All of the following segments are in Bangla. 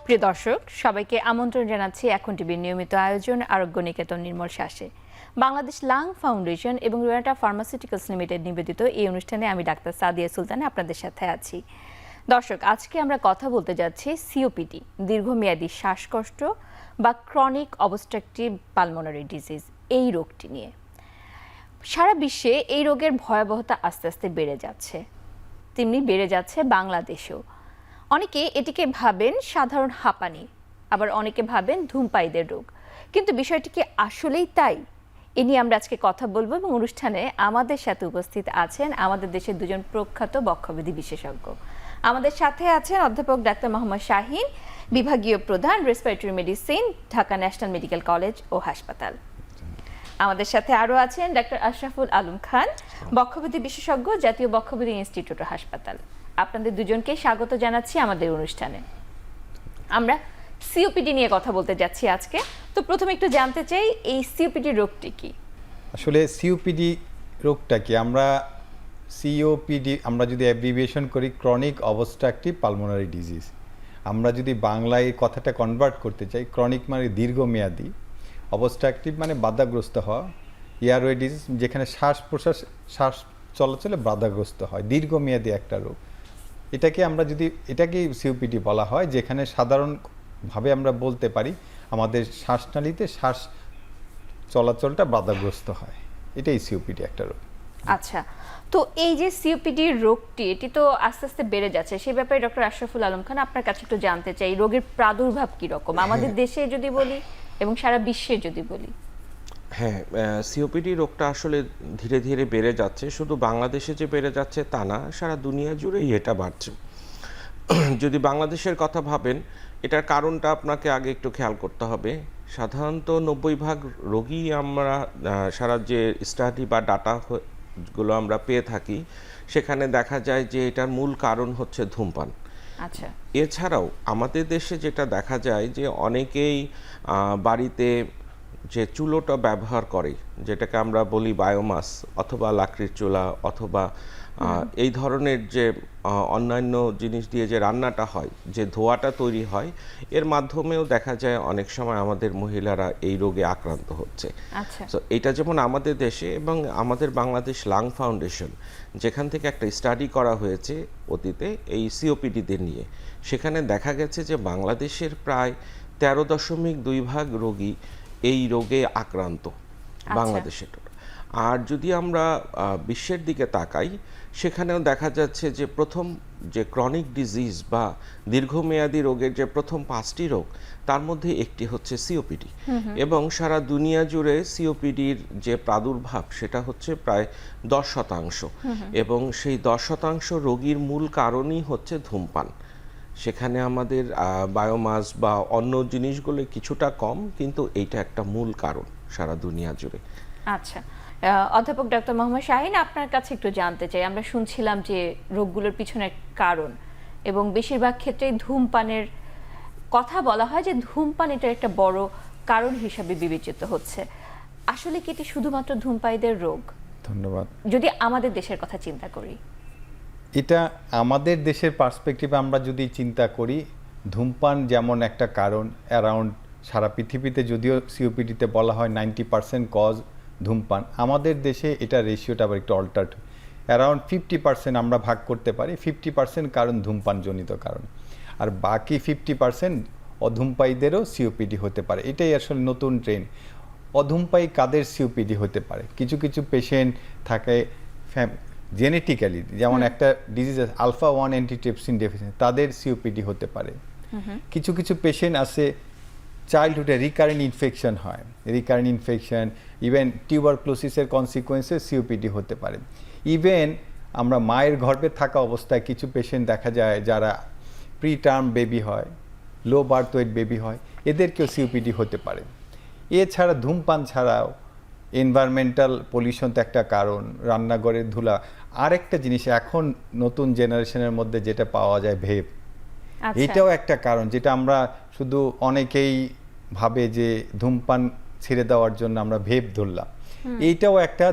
প্রিয় দর্শক, সবাইকে আমন্ত্রণ জানাচ্ছি এখন টিভির নিয়মিত আয়োজন আরোগ্য নিকেতন নির্মল শ্বাসে। বাংলাদেশ লাং ফাউন্ডেশন এবং রোয়াটা ফার্মাসিউটিক্যালস লিমিটেড নিবেদিত এই অনুষ্ঠানে আমি ডাক্তার সাদিয়া সুলতানা আপনাদের সাথে আছি। দর্শক, আজকে আমরা কথা বলতে যাচ্ছি সিওপিডি, দীর্ঘমেয়াদী শ্বাসকষ্ট বা ক্রনিক অবস্ট্রাকটিভ পালমোনারি ডিজিজ, এই রোগটি নিয়ে। সারা বিশ্বে এই রোগের ভয়াবহতা আস্তে আস্তে বেড়ে যাচ্ছে, তেমনি বেড়ে যাচ্ছে বাংলাদেশেও। অনেকে এটিকে ভাবেন সাধারণ হাঁপানি, আবার অনেকে ভাবেন ধূমপায়ীদের রোগ, কিন্তু বিষয়টি কি আসলেই তাই? এ নিয়ে আমরা আজকে কথা বলবো এবং অনুষ্ঠানে আমাদের সাথে উপস্থিত আছেন আমাদের দেশের দুজন প্রখ্যাত বক্ষব্যাধি বিশেষজ্ঞ। আমাদের সাথে আছেন অধ্যাপক ডাক্তার মোহাম্মদ শাহীন, বিভাগীয় প্রধান respiratory medicine, Dhaka national medical college ও হাসপাতাল। আমাদের সাথে আরও আছেন ডাক্তার আশরাফুল আলম খান, বক্ষব্যাধি বিশেষজ্ঞ, জাতীয় বক্ষব্যাধি ইনস্টিটিউট ও হাসপাতাল। আপনাদের দুজনকে স্বাগত জানাচ্ছি আমাদের অনুষ্ঠানে। আমরা সিওপিডি নিয়ে কথা বলতে যাচ্ছি আজকে। তো প্রথমে একটু জানতে চাই, এই সিওপিডি রোগটি কি? আসলে সিওপিডি রোগটা কি, আমরা সিওপিডি আমরা যদি অ্যাব্রিভিয়েশন করি ক্রনিক অবস্ট্রাকটিভ পালমোনারি ডিজিজ, আমরা যদি বাংলায় কথাটা কনভার্ট করতে চাই, ক্রনিক মানে দীর্ঘমেয়াদী, অবস্ট্রাকটিভ মানে বাধাগ্রস্ত হওয়া, এয়ারওয়ে ডিজিজ যেখানে শ্বাস প্রশ্বাস শ্বাস চলাচলে বাধাগ্রস্ত হয়, দীর্ঘমেয়াদী একটা রোগ। এটাকেই সিওপিডি বলা হয়, যেখানে সাধারণভাবে আমরা বলতে পারি আমাদের শ্বাসনালীতে শ্বাস চলাচলটা বাধাগ্রস্ত হয়, এটাই সিওপিডি একটা রোগ। আচ্ছা, তো এই যে সিওপিডি রোগটি, এটি তো আস্তে আস্তে বেড়ে যাচ্ছে, সেই ব্যাপারে ডক্টর আশরাফুল আলম খান আপনার কাছে একটু জানতে চাই, রোগের প্রাদুর্ভাব কীরকম আমাদের দেশে যদি বলি এবং সারা বিশ্বে যদি বলি? হ্যাঁ, সিওপিডি রোগটা আসলে ধীরে ধীরে বেড়ে যাচ্ছে। শুধু বাংলাদেশে যে বেড়ে যাচ্ছে তা না, সারা দুনিয়া জুড়েই এটা বাড়ছে। যদি বাংলাদেশের কথা ভাবেন, এটার কারণটা আপনাকে আগে একটু খেয়াল করতে হবে। সাধারণত 90% রোগী আমরা সারা যে স্টাডি বা ডাটাগুলো আমরা পেয়ে থাকি, সেখানে দেখা যায় যে এটার মূল কারণ হচ্ছে ধূমপান। আচ্ছা, এছাড়াও আমাদের দেশে যেটা দেখা যায় যে অনেকেই বাড়িতে যে চুলোটা ব্যবহার করে, যেটাকে আমরা বলি বায়োমাস অথবা লাকড়ির চুলা অথবা এই ধরনের যে অন্যান্য জিনিস দিয়ে যে রান্নাটা হয়, যে ধোঁয়াটা তৈরি হয়, এর মাধ্যমেও দেখা যায় অনেক সময় আমাদের মহিলারা এই রোগে আক্রান্ত হচ্ছে। আচ্ছা, তো এটা যেমন আমাদের দেশে এবং আমাদের বাংলাদেশ লাং ফাউন্ডেশন, যেখান থেকে একটা স্টাডি করা হয়েছে অতীতে এই সিওপিডিদের নিয়ে, সেখানে দেখা গেছে যে বাংলাদেশের প্রায় 13.2% রোগী এই রোগে আক্রান্ত বাংলাদেশে। আর যদি আমরা বিশ্বের দিকে তাকাই, সেখানেও দেখা যাচ্ছে যে প্রথম যে ক্রনিক ডিজিজ বা দীর্ঘমেয়াদী রোগের যে প্রথম 5টি রোগ, তার মধ্যে একটি হচ্ছে সিওপিডি। এবং সারা দুনিয়া জুড়ে সিওপিডির যে প্রাদুর্ভাব, সেটা হচ্ছে প্রায় 10%। এবং সেই 10% রোগীর মূল কারণই হচ্ছে ধূমপান। সেখানে আমাদের বায়োমাস বা অন্য জিনিসগুলো কিছুটা কম, কিন্তু এইটা একটা মূল কারণ সারা দুনিয়া জুড়ে। আচ্ছা, অধ্যাপক ডক্টর মোহাম্মদ শাহীন, আপনার কাছে একটু জানতে চাই, আমরা শুনছিলাম যে রোগগুলোর পিছনে কারণ এবং বেশিরভাগ ক্ষেত্রেই ধূমপানের কথা বলা হয়, যে ধূমপান এটা একটা বড় কারণ হিসাবে বিবেচিত হচ্ছে। আসলে কি এটি শুধুমাত্র ধূমপায়ীদের রোগ? ধন্যবাদ। যদি আমাদের দেশের কথা চিন্তা করি, এটা আমাদের দেশের পার্সপেক্টিভে আমরা যদি চিন্তা করি, ধূমপান যেমন একটা কারণ, অ্যারাউন্ড সারা পৃথিবীতে যদিও সিওপিডিতে বলা হয় 90% কজ ধূমপান, আমাদের দেশে এটা রেশিওটা আবার একটু অল্টার্ড, অ্যারাউন্ড 50% আমরা ভাগ করতে পারি, 50% কারণ ধূমপানজনিত কারণ, আর বাকি 50% অধূমপায়ীদেরও সিওপিডি হতে পারে। এটাই আসলে নতুন ট্রেন্ড। অধূমপায়ী কাদের সিওপিডি হতে পারে? কিছু কিছু পেশেন্ট থাকে জেনেটিক্যালি, যেমন একটা ডিজিজ আলফা 1 অ্যান্টিট্রিপসিন ডেফিসিয়েন্সি, তাদের সিওপিডি হতে পারে। কিছু কিছু পেশেন্ট আছে চাইল্ডহুডে রিকারেন্ট ইনফেকশন হয়, রিকারেন্ট ইনফেকশন, ইভেন টিউবারক্লোসিসের কনসিকোয়েন্সে সিওপিডি হতে পারে। ইভেন আমরা মায়ের গর্ভে থাকা অবস্থায় কিছু পেশেন্ট দেখা যায় যারা প্রিটার্ম বেবি হয়, লো বার্থ ওয়েট বেবি হয়, এদেরকেও সিওপিডি হতে পারে। এছাড়া ধূমপান ছাড়াও এনভায়রনমেন্টাল পলিউশন তো একটা কারণ, রান্নাঘরের ধুলা। আরেকটা জিনিস এখন নতুন জেনারেশনের মধ্যে যেটা পাওয়া যায়, ভেপ, এটাও একটা কারণ, যেটা আমরা শুধু অনেকেই ভাবে যে ধূমপান ছেড়ে দেওয়ার জন্য আমরা ভেপ ধরলাম, এইটাও একটা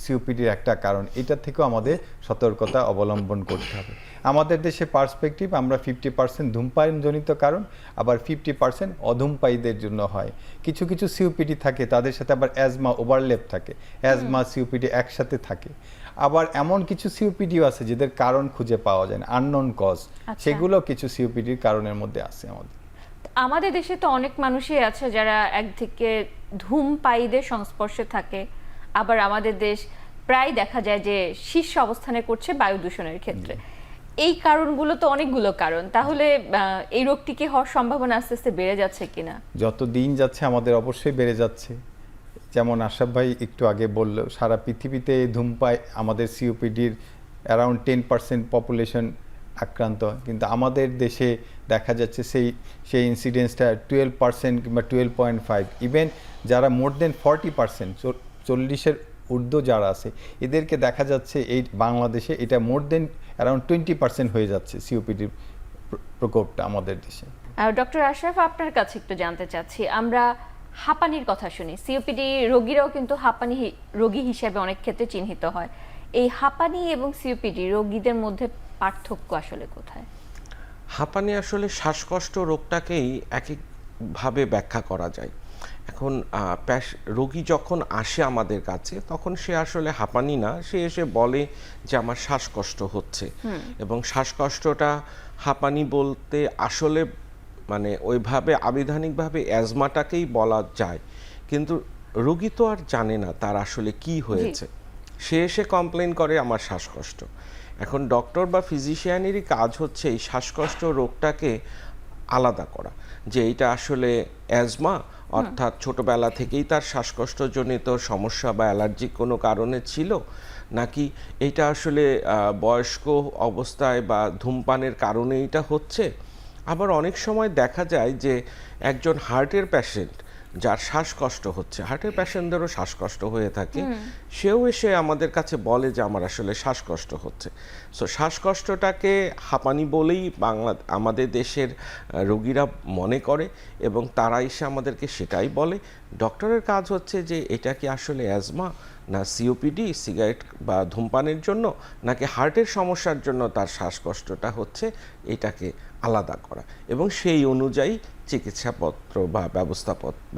সিওপিডির একটা কারণ। এটা থেকেও আমাদের সতর্কতা অবলম্বন করতে হবে। আমাদের দেশে পার্সপেক্টিভ আমরা 50% ধূমপানজনিত কারণ, আবার 50% অধূমপায়ীদের জন্য হয়। কিছু কিছু সিওপিডি থাকে, তাদের সাথে আবার অ্যাজমা ওভারল্যাপ থাকে, অ্যাজমা সিওপিডি একসাথে থাকে। আবার এমন কিছু সিওপিডিও আছে যেদের কারণ খুঁজে পাওয়া যায় না, আননোন কজ, সেগুলো কিছু সিওপিডির কারণের মধ্যে আছে আমাদের। আমাদের দেশে তো অনেক মানুষই আছে যারা একদিকে ধূমপায়ীদের সংস্পর্শে থাকে, আবার আমাদের দেশ প্রায় দেখা যায় যে শীর্ষ অবস্থানে করছে বায়ু দূষণের ক্ষেত্রে। এই কারণগুলো তো অনেকগুলো কারণ, তাহলে এই রোগটি কি হওয়ার সম্ভাবনা আস্তে আস্তে বেড়ে যাচ্ছে কিনা? যত দিন যাচ্ছে আমাদের অবশ্যই বেড়ে যাচ্ছে। যেমন আশরাফ ভাই একটু আগে বলল, সারা পৃথিবীতে ধূমপায় আমাদের সিওপিডির অ্যারাউন্ড 10% পপুলেশন আক্রান্ত হয়, কিন্তু আমাদের দেশে দেখা যাচ্ছে সেই ইনসিডেন্সটা 12% কিংবা 12.5। ইভেন যারা মোর দেন 40%, 40-এর ঊর্ধ্ব যারা আছে, এদেরকে দেখা যাচ্ছে এই বাংলাদেশে এটা মোর দেন অ্যারাউন্ড 20% হয়ে যাচ্ছে সিওপিডির প্রকোপটা আমাদের দেশে। ডক্টর আশরাফ, আপনার কাছে একটু জানতে চাচ্ছি, আমরা হাঁপানির কথা শুনি, সিওপিডি রোগীরাও কিন্তু হাঁপানি রোগী হিসেবে অনেক ক্ষেত্রে চিহ্নিত হয়। এই হাঁপানি এবং সিওপিডি রোগীদের মধ্যে পার্থক্য আসলে কোথায়? হাঁপানি আসলে শ্বাসকষ্ট রোগটাকেই একভাবে ব্যাখ্যা করা যায়। এখন রোগী যখন আসে আমাদের কাছে, তখন সে আসলে হাঁপানি না, সে এসে বলে যে আমার শ্বাসকষ্ট হচ্ছে। এবং শ্বাসকষ্টটা হাঁপানি বলতে আসলে মানে ওইভাবে আবিধানিকভাবে অ্যাজমাটাকেই বলা যায়, কিন্তু রোগী তো আর জানে না তার আসলে কি হয়েছে। সে এসে কমপ্লেন করে আমার শ্বাসকষ্ট। এখন ডক্টর বা ফিজিশিয়ানেরই কাজ হচ্ছে এই শ্বাসকষ্ট রোগটাকে আলাদা করা, যে এটা আসলে অ্যাজমা, অর্থাৎ ছোটবেলা থেকেই তার শ্বাসকষ্টজনিত সমস্যা বা অ্যালার্জিক কোনো কারণে ছিল, নাকি এটা আসলে বয়স্ক অবস্থায় বা ধূমপানের কারণে এটা হচ্ছে। আবার অনেক সময় দেখা যায় যে একজন হার্টের পেশেন্ট যার শ্বাসকষ্ট হচ্ছে, হার্টের পেশেন্টদেরও শ্বাসকষ্ট হয়ে থাকে, সেও এসে আমাদের কাছে বলে যে আমার আসলে শ্বাসকষ্ট হচ্ছে। সো শ্বাসকষ্টটাকে হাঁপানি বলেই আমাদের দেশের রোগীরা মনে করে এবং তারা এসে আমাদেরকে সেটাই বলে। ডক্টরের কাজ হচ্ছে যে এটা কি আসলে অ্যাজমা, না সিওপিডি সিগারেট বা ধূমপানের জন্য, নাকি হার্টের সমস্যার জন্য তার শ্বাসকষ্টটা হচ্ছে, এটাকে আলাদা করা এবং সেই অনুযায়ী চিকিৎসাপত্র বা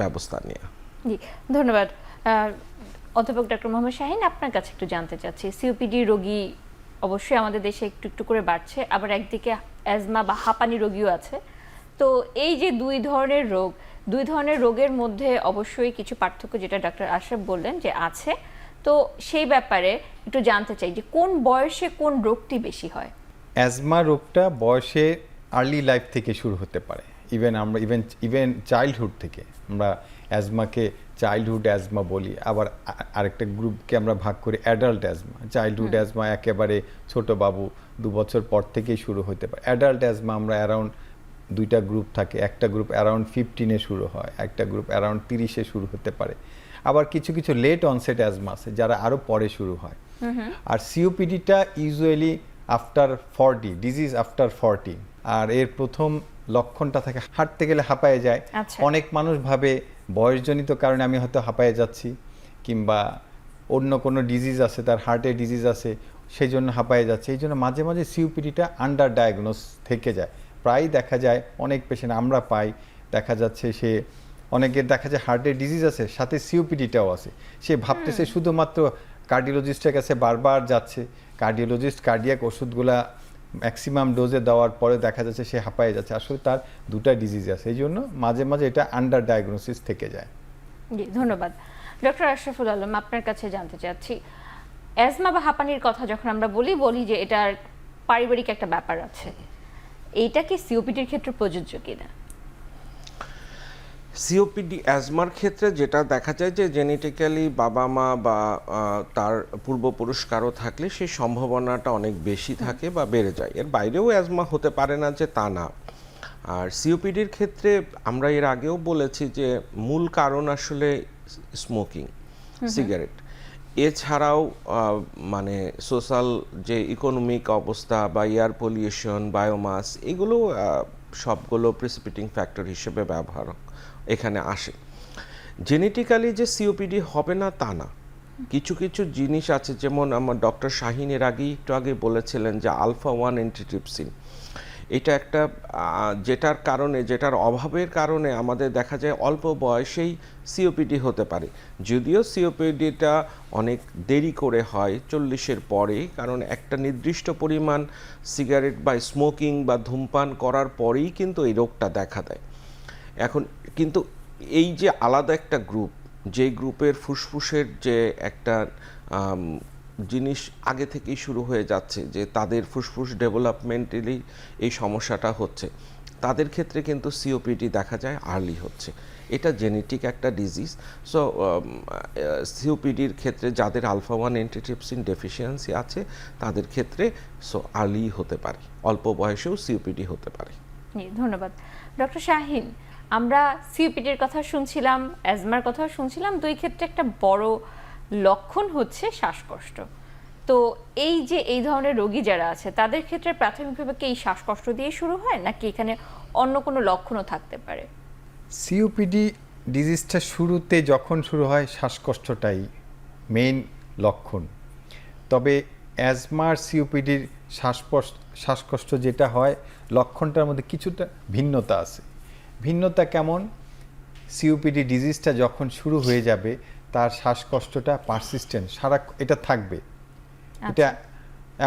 ব্যবস্থা নেওয়া। জি, ধন্যবাদ। অধ্যাপক ডক্টর মোহাম্মদ শাহীন, আপনার কাছে একটু জানতে চাচ্ছি, সিওপিডি রোগী অবশ্যই আমাদের দেশে একটু একটু করে বাড়ছে, আবার একদিকে অ্যাজমা বা হাঁপানি রোগীও আছে। তো এই যে দুই ধরনের রোগের মধ্যে অবশ্যই কিছু পার্থক্য, যেটা ডক্টর আশরাফ বললেন যে আছে, তো সেই ব্যাপারে একটু জানতে চাই যে কোন বয়সে কোন রোগটি বেশি হয়? অ্যাজমা রোগটা বয়সে আর্লি লাইফ থেকে শুরু হতে পারে, ইভেন চাইল্ডহুড থেকে। আমরা অ্যাজমাকে চাইল্ডহুড অ্যাজমা বলি, আবার আরেকটা গ্রুপকে আমরা ভাগ করি অ্যাডাল্ট অ্যাজমা। চাইল্ডহুড অ্যাজমা একেবারে ছোট বাবু 2 বছর পর থেকেই শুরু হতে পারে। অ্যাডাল্ট অ্যাজমা আমরা অ্যারাউন্ড 2টা গ্রুপ থাকে, একটা গ্রুপ অ্যারাউন্ড 15-এ শুরু হয়, একটা গ্রুপ অ্যারাউন্ড 30-এ শুরু হতে পারে। আবার কিছু কিছু লেট অনসেট অ্যাজমা আছে যারা আরও পরে শুরু হয়। আর সিওপিডিটা ইউজুয়ালি আফটার 40, ডিজিজ আফটার 40। আর এর প্রথম লক্ষণটা থাকে হাঁটতে গেলে হাঁপায়ে যায়। অনেক মানুষ ভাবে বয়সজনিত কারণে আমি হয়তো হাঁপায়ে যাচ্ছি, কিংবা অন্য কোনো ডিজিজ আছে, তার হার্টের ডিজিজ আছে, সেই জন্য হাঁপায়ে যাচ্ছে। এই জন্য মাঝে মাঝে সিওপিডিটা আন্ডার ডায়াগনোস থেকে যায়। প্রায় দেখা যায় অনেক পেশেন্ট আমরা পাই, দেখা যাচ্ছে অনেকের দেখা যায় হার্টের ডিজিজ আছে, সাথে সিওপিডিটাও আছে। সে ভাবতেছে শুধুমাত্র কার্ডিওলজিস্টের কাছে বারবার যাচ্ছে, কার্ডিওলজিস্ট কার্ডিয়াক ওষুধগুলা ম্যাক্সিমাম ডোজে দেওয়ার পরে দেখা যাচ্ছে সে হাঁপায়ে যাচ্ছে, আসলে তার 2টা ডিজিজ আছে। এই জন্য মাঝে মাঝে এটা আন্ডার ডায়াগনোসিস থেকে যায়। জি, ধন্যবাদ। ডক্টর আশরাফুল আলম, আপনার কাছে জানতে চাচ্ছি, অ্যাজমা বা হাঁপানির কথা যখন আমরা বলি যে এটার পারিবারিক একটা ব্যাপার আছে, এইটা কি সিওপিডির ক্ষেত্রে প্রযোজ্য কিনা? সিওপিডি অ্যাজমার ক্ষেত্রে যেটা দেখা যায় যে জেনেটিক্যালি বাবা মা বা তার পূর্বপুরুষ কারো থাকলে সেই সম্ভাবনাটা অনেক বেশি থাকে বা বেড়ে যায়। এর বাইরেও অ্যাজমা হতে পারে না যে তা না। আর সিওপিডির ক্ষেত্রে আমরা এর আগেও বলেছি যে মূল কারণ আসলে স্মোকিং, সিগারেট। এছাড়াও মানে সোশ্যাল যে ইকোনমিক অবস্থা বা এয়ার পলিউশন, বায়োমাস, এগুলো সবগুলো প্রিসিপিটিং ফ্যাক্টর হিসেবে এখানে আসে। জেনেটিক্যালি যে সিওপিডি হবে না তা না, কিছু কিছু জিনিস আছে, যেমন আমার ডক্টর শাহিন এর একটু আগে বলেছিলেন যে আলফা-1 অ্যান্টিট্রিপসিন, এটা একটা যেটার অভাবের কারণে আমাদের দেখা যায় অল্প বয়সেই সিওপিডি হতে পারে। যদিও সিওপিডিটা অনেক দেরি করে হয় 40-এর পরে, কারণ একটা নির্দিষ্ট পরিমাণ সিগারেট বা স্মোকিং বা ধূমপান করার পরেই কিন্তু এই রোগটা দেখা দেয়। এখন কিন্তু এই যে আলাদা একটা গ্রুপ, যে গ্রুপের ফুসফুসের যে একটা জিনিস আগে থেকেই শুরু হয়ে যাচ্ছে, যে তাদের ফুসফুস ডেভেলপমেন্টালি এই সমস্যাটা হচ্ছে, তাদের ক্ষেত্রে কিন্তু সিওপিডি দেখা যায় আর্লি হচ্ছে। এটা জেনেটিক একটা ডিজিজ। সো সিওপিডির ক্ষেত্রে যাদের আলফা-1 অ্যান্টিট্রিপসিন ডেফিসিয়েন্সি আছে তাদের ক্ষেত্রে আর্লি হতে পারে, অল্প বয়সেও সিওপিডি হতে পারে। ধন্যবাদ ডক্টর শাহিন। আমরা সিওপিডির কথা শুনছিলাম, অ্যাজমার কথা শুনছিলাম, দুই ক্ষেত্রে একটা বড় লক্ষণ হচ্ছে শ্বাসকষ্ট। তো এই ধরনের রোগী যারা আছে তাদের ক্ষেত্রে প্রাথমিকভাবে কি এই শ্বাসকষ্ট দিয়ে শুরু হয়, নাকি এখানে অন্য কোনো লক্ষণও থাকতে পারে? সিওপিডি ডিজিজটা শুরুতে যখন শুরু হয় শ্বাসকষ্টটাই মেইন লক্ষণ। তবে অ্যাজমার সিওপিডির শ্বাসকষ্ট যেটা হয়, লক্ষণটার মধ্যে কিছুটা ভিন্নতা আছে। ভিন্নতা কেমন? সিওপিডি ডিজিজটা যখন শুরু হয়ে যাবে তার শ্বাসকষ্টটা পারসিস্টেন্ট, এটা থাকবে। এটা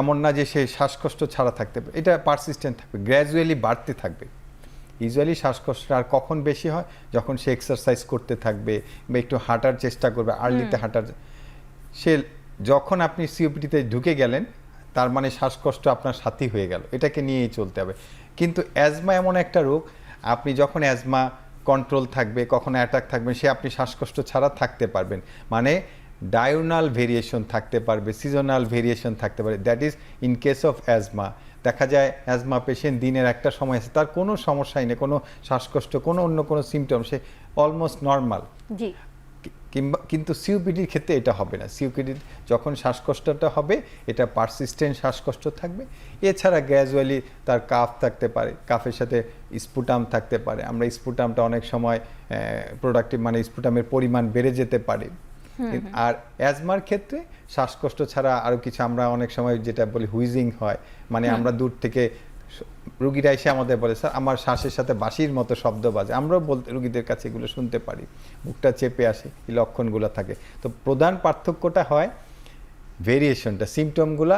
এমন না যে সে শ্বাসকষ্ট ছাড়া থাকতে পারে, এটা পারসিস্টেন্ট থাকবে, গ্র্যাজুয়ালি বাড়তে থাকবে। ইউজুয়ালি শ্বাসকষ্ট আর কখন বেশি হয়? যখন সে এক্সারসাইজ করতে থাকবে বা একটু হাঁটার চেষ্টা করবে, আর্লিতে হাঁটার। সে যখন আপনি সিওপিডিতে ঢুকে গেলেন, তার মানে শ্বাসকষ্ট আপনার সাথী হয়ে গেল, এটাকে নিয়েই চলতে হবে। কিন্তু অ্যাজমা এমন একটা রোগ, আপনি যখন অ্যাজমা কন্ট্রোল থাকবে, কখনো অ্যাটাক থাকবে, সে আপনি শ্বাসকষ্ট ছাড়া থাকতে পারবেন। মানে ডায়োনাল ভেরিয়েশন থাকতে পারবে, সিজনাল ভেরিয়েশন থাকতে পারে। That is in case of asthma. দেখা যায় অ্যাজমা পেশেন্ট দিনের একটা সময় আছে, তার কোনো সমস্যাই নেই, কোনো শ্বাসকষ্ট, কোনো অন্য কোনো সিমটম, সে অলমোস্ট নর্মাল। জি। কিন্তু সিওপিডির ক্ষেত্রে এটা হবে না। সিওপিডির যখন শ্বাসকষ্টটা হবে, এটা পারসিস্টেন্ট শ্বাসকষ্ট থাকবে। এছাড়া গ্র্যাজুয়ালি তার কাফ থাকতে পারে, কাফের সাথে স্পুটাম থাকতে পারে। আমরা স্পুটামটা অনেক সময় প্রোডাক্টিভ, মানে স্পুটামের পরিমাণ বেড়ে যেতে পারে। আর অ্যাজমার ক্ষেত্রে শ্বাসকষ্ট ছাড়া আরও কিছু, আমরা অনেক সময় যেটা বলি হুইজিং হয়, মানে আমরা দূর থেকে রুগীরা এসে আমাদের বলে, স্যার আমার শ্বাসের সাথে বাঁশির মতো শব্দ বাজে। আমরাও রুগীদের কাছে এগুলো শুনতে পারি, বুকটা চেপে আসে, এই লক্ষণগুলো থাকে। তো প্রধান পার্থক্যটা হয় ভেরিয়েশনটা, সিমটমগুলা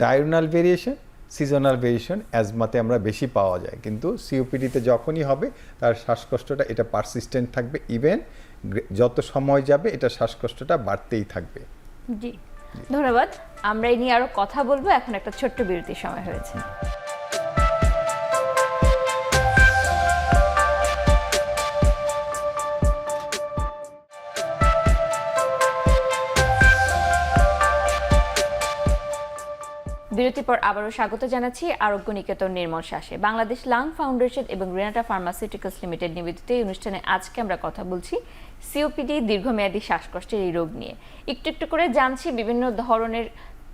ডায়োনাল ভেরিয়েশন, সিজনাল ভেরিয়েশন অ্যাজমাতে আমরা বেশি পাওয়া যায়। কিন্তু সিওপিডিতে যখনই হবে তার শ্বাসকষ্টটা এটা পারসিস্টেন্ট থাকবে, ইভেন যত সময় যাবে এটা শ্বাসকষ্টটা বাড়তেই থাকবে। জি, ধন্যবাদ। আমরা এই নিয়ে আরো কথা বলবো, এখন একটা ছোট্ট বিরতির সময় হয়েছে। বিরতির পর আবারও স্বাগত জানাচ্ছি আরোগ্য নিকেতন নির্মল শ্বাসে। বাংলাদেশ লাং ফাউন্ডেশন এবং রেনাটা ফার্মাসিউটিক্যালস লিমিটেড নিবেদিত এই অনুষ্ঠানে আজকে আমরা কথা বলছি সিওপিডি, দীর্ঘমেয়াদী শ্বাসকষ্টের এই রোগ নিয়ে। একটু একটু করে জানছি বিভিন্ন ধরনের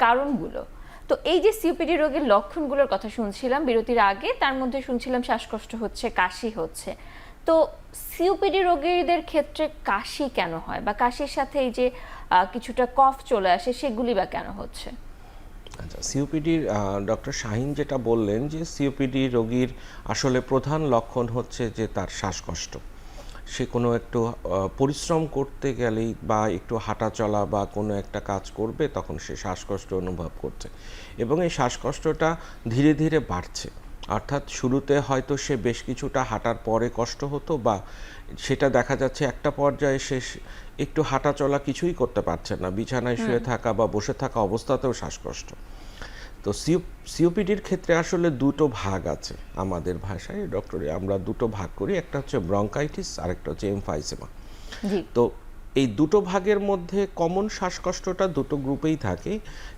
কারণগুলো। তো এই যে সিওপিডি রোগের লক্ষণগুলোর কথা শুনছিলাম বিরতির আগে, তার মধ্যে শুনছিলাম শ্বাসকষ্ট হচ্ছে, কাশি হচ্ছে। তো সিওপিডি রোগীদের ক্ষেত্রে কাশি কেন হয়, বা কাশির সাথে এই যে কিছুটা কফ চলে আসে, সেগুলি বা কেন হচ্ছে? আচ্ছা, সিওপিডির ডক্টর শাহিন যেটা বললেন, যে সিওপিডি রোগীর আসলে প্রধান লক্ষণ হচ্ছে যে তার শ্বাসকষ্ট। সে কোনো একটু পরিশ্রম করতে গেলেই বা একটু হাঁটা চলা বা কোনো একটা কাজ করবে, তখন সে শ্বাসকষ্ট অনুভব করছে, এবং এই শ্বাসকষ্টটা ধীরে ধীরে বাড়ছে। অর্থাৎ শুরুতে হয়তো সে বেশ কিছুটা হাঁটার পরে কষ্ট হতো, বা সেটা দেখা যাচ্ছে একটা পর্যায়ে সে একটু হাঁটা চলা কিছুই করতে পারছে না, বিছানায় শুয়ে থাকা বা বসে থাকা অবস্থাতেও শ্বাসকষ্ট। তো সিওপিডির ক্ষেত্রে আসলে দুটো ভাগ আছে, আমাদের ভাষায় ডক্টরে আমরা দুটো ভাগ করি, একটা হচ্ছে ব্রঙ্কাইটিস আর একটা হচ্ছে এমফাইসেমা। তো এই দুটো ভাগের মধ্যে কমন শ্বাসকষ্টটা দুটো গ্রুপেই থাকে,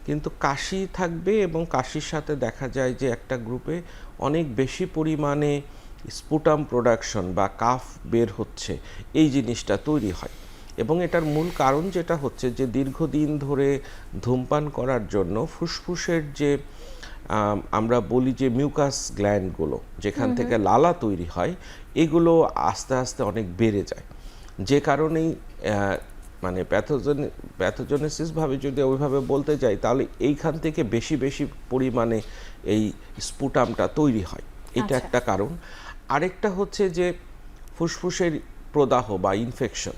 কিন্তু কাশি থাকবে, এবং কাশির সাথে দেখা যায় যে একটা গ্রুপে অনেক বেশি পরিমাণে স্পুটাম প্রোডাকশন বা কাফ বের হচ্ছে, এই জিনিসটা তৈরি হয়। এবং এটার মূল কারণ যেটা হচ্ছে যে দীর্ঘদিন ধরে ধূমপান করার জন্য ফুসফুসের যে আমরা বলি যে মিউকাস গ্ল্যান্ডগুলো, যেখান থেকে লালা তৈরি হয়, এগুলো আস্তে আস্তে অনেক বেড়ে যায়, যে কারণেই মানে প্যাথোজেনেসিস ভাবে যদি ওইভাবে বলতে যাই, তাহলে এইখান থেকে বেশি বেশি পরিমাণে এই স্পুটামটা তৈরি হয়, এটা আচ্ছা। একটা কারণ। আরেকটা হচ্ছে যে ফুসফুসের প্রদাহ বা ইনফেকশন,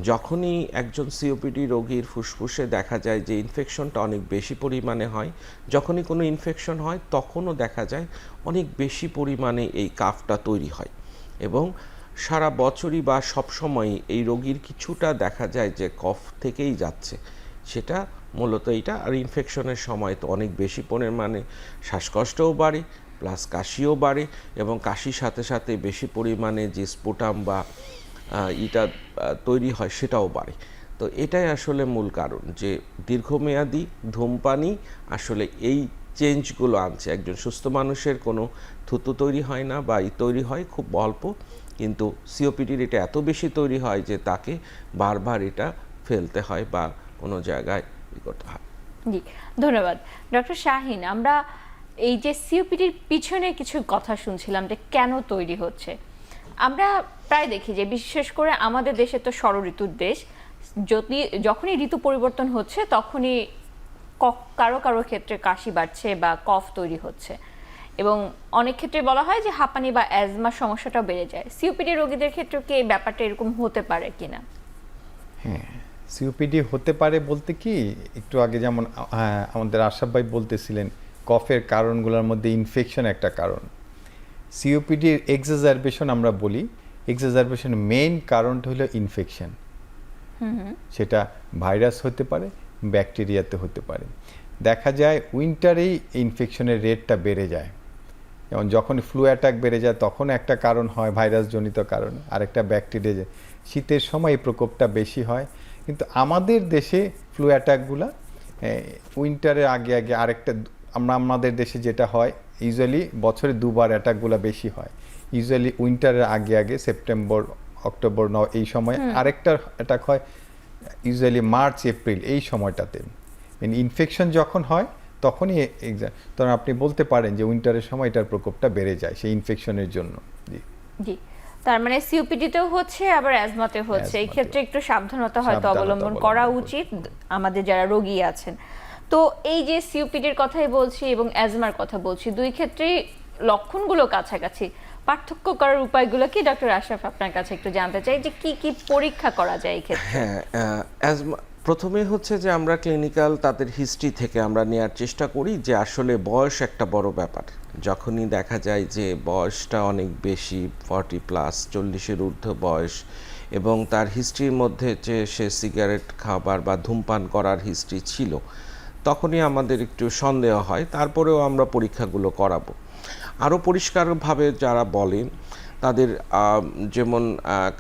যখনই একজন সিওপিডি রোগীর ফুসফুসে দেখা যায় যে ইনফেকশনটা অনেক বেশি পরিমাণে হয়, যখনই কোনো ইনফেকশন হয় তখনও দেখা যায় অনেক বেশি পরিমাণে এই কাফটা তৈরি হয়, এবং সারা বছরই বা সবসময়ই এই রোগীর কিছুটা দেখা যায় যে কফ থেকেই যাচ্ছে, সেটা মূলত এইটা। আর ইনফেকশনের সময় তো অনেক বেশি পরিমাণে শ্বাসকষ্টও বাড়ে, প্লাস কাশিও বাড়ে, এবং কাশির সাথে সাথে বেশি পরিমাণে যে স্পুটাম বা ইটা তৈরি হয় সেটাও বাড়ে। তো এটাই আসলে মূল কারণ যে দীর্ঘমেয়াদী ধূমপানই আসলে এই চেঞ্জগুলো আনছে। একজন সুস্থ মানুষের কোনো থুতু তৈরি হয় না, বা তৈরি হয় খুব অল্প, কিন্তু সিওপিডির এটা এত বেশি তৈরি হয় যে তাকে বারবার এটা ফেলতে হয় বা কোনো জায়গায় করতে হয়। জি, ধন্যবাদ ডক্টর শাহিন। আমরা এই যে সিওপিডির পিছনে কিছু কথা শুনছিলাম যে কেন তৈরি হচ্ছে। আমরা প্রায় দেখি যে বিশেষ করে আমাদের দেশে তো ষড়ঋতুর দেশ, যখনই ঋতু পরিবর্তন হচ্ছে তখনই কারো কারো ক্ষেত্রে কাশি বাড়ছে বা কফ তৈরি হচ্ছে, এবং অনেক ক্ষেত্রে বলা হয় যে হাঁপানি বা অ্যাজমার সমস্যাটাও বেড়ে যায়। সিওপিডি রোগীদের ক্ষেত্রে কি এই ব্যাপারটা এরকম হতে পারে কিনা? হ্যাঁ, সিওপিডি হতে পারে বলতে কি, একটু আগে যেমন আমাদের আশরাফ ভাই বলতেছিলেন কফের কারণগুলোর মধ্যে ইনফেকশন একটা কারণ। সিওপিডির এক্সাজারবেশন আমরা বলি, এক্সাজারবেশন মেইন কারণটা হলো ইনফেকশন। সেটা ভাইরাস হতে পারে, ব্যাকটেরিয়াতে হতে পারে। দেখা যায় উইন্টারেই ইনফেকশনের রেটটা বেড়ে যায়, যেমন যখন ফ্লু অ্যাটাক বেড়ে যায় তখন একটা কারণ হয় ভাইরাসজনিত কারণ, আরেকটা ব্যাকটেরিয়া। শীতের সময় এই প্রকোপটা বেশি হয়, কিন্তু আমাদের দেশে ফ্লু অ্যাটাকগুলো উইন্টারের আগে আগে আরেকটা, আমাদের দেশে যেটা হয় ইউজুয়ালি বছরে দুবার অ্যাটাকগুলো বেশি হয়। ইউজুয়ালি উইন্টারের আগে আগে সেপ্টেম্বর অক্টোবর এই সময় আরেকটা অ্যাটাক হয় ইউজুয়ালি মার্চ এপ্রিল এই সময়টাতে। ইনফেকশন যখন হয় তখনই তখন আপনি বলতে পারেন যে উইন্টারের সময় এটার প্রকোপটা বেড়ে যায় সেই ইনফেকশনের জন্য। জি জি, তার মানে সিওপিডিতেও হচ্ছে আবার অ্যাজমাতেও হচ্ছে। এই ক্ষেত্রে একটু সাবধানতা হয়তো অবলম্বন করা উচিত আমাদের যারা রোগী আছেন। তো এই যে সিওপিডির কথাই বলছি এবং অ্যাজমার কথা বলছি, দুই ক্ষেত্রেই লক্ষণগুলো কাছাকাছি, পার্থক্য করার উপায়গুলো কি ডক্টর আশরাফ আপনার কাছে একটু জানতে চাই যে কি কি পরীক্ষা করা যায় এই ক্ষেত্রে? হ্যাঁ, অ্যাজমা প্রথমে হচ্ছে যে আমরা ক্লিনিক্যাল তাদের হিস্ট্রি থেকে আমরা নেওয়ার চেষ্টা করি যে আসলে বয়স একটা বড় ব্যাপার। যখনই দেখা যায় যে বয়সটা অনেক বেশি 40+, 40-এর ঊর্ধ্ব বয়স, এবং তার হিস্ট্রির মধ্যে যে সে সিগারেট খাবার বা ধূমপান করার হিস্ট্রি ছিল, তখনই আমাদের একটু সন্দেহ হয়। তারপরেও আমরা পরীক্ষাগুলো করাবো। আরও পরিষ্কারভাবে যারা বলেন তাদের যেমন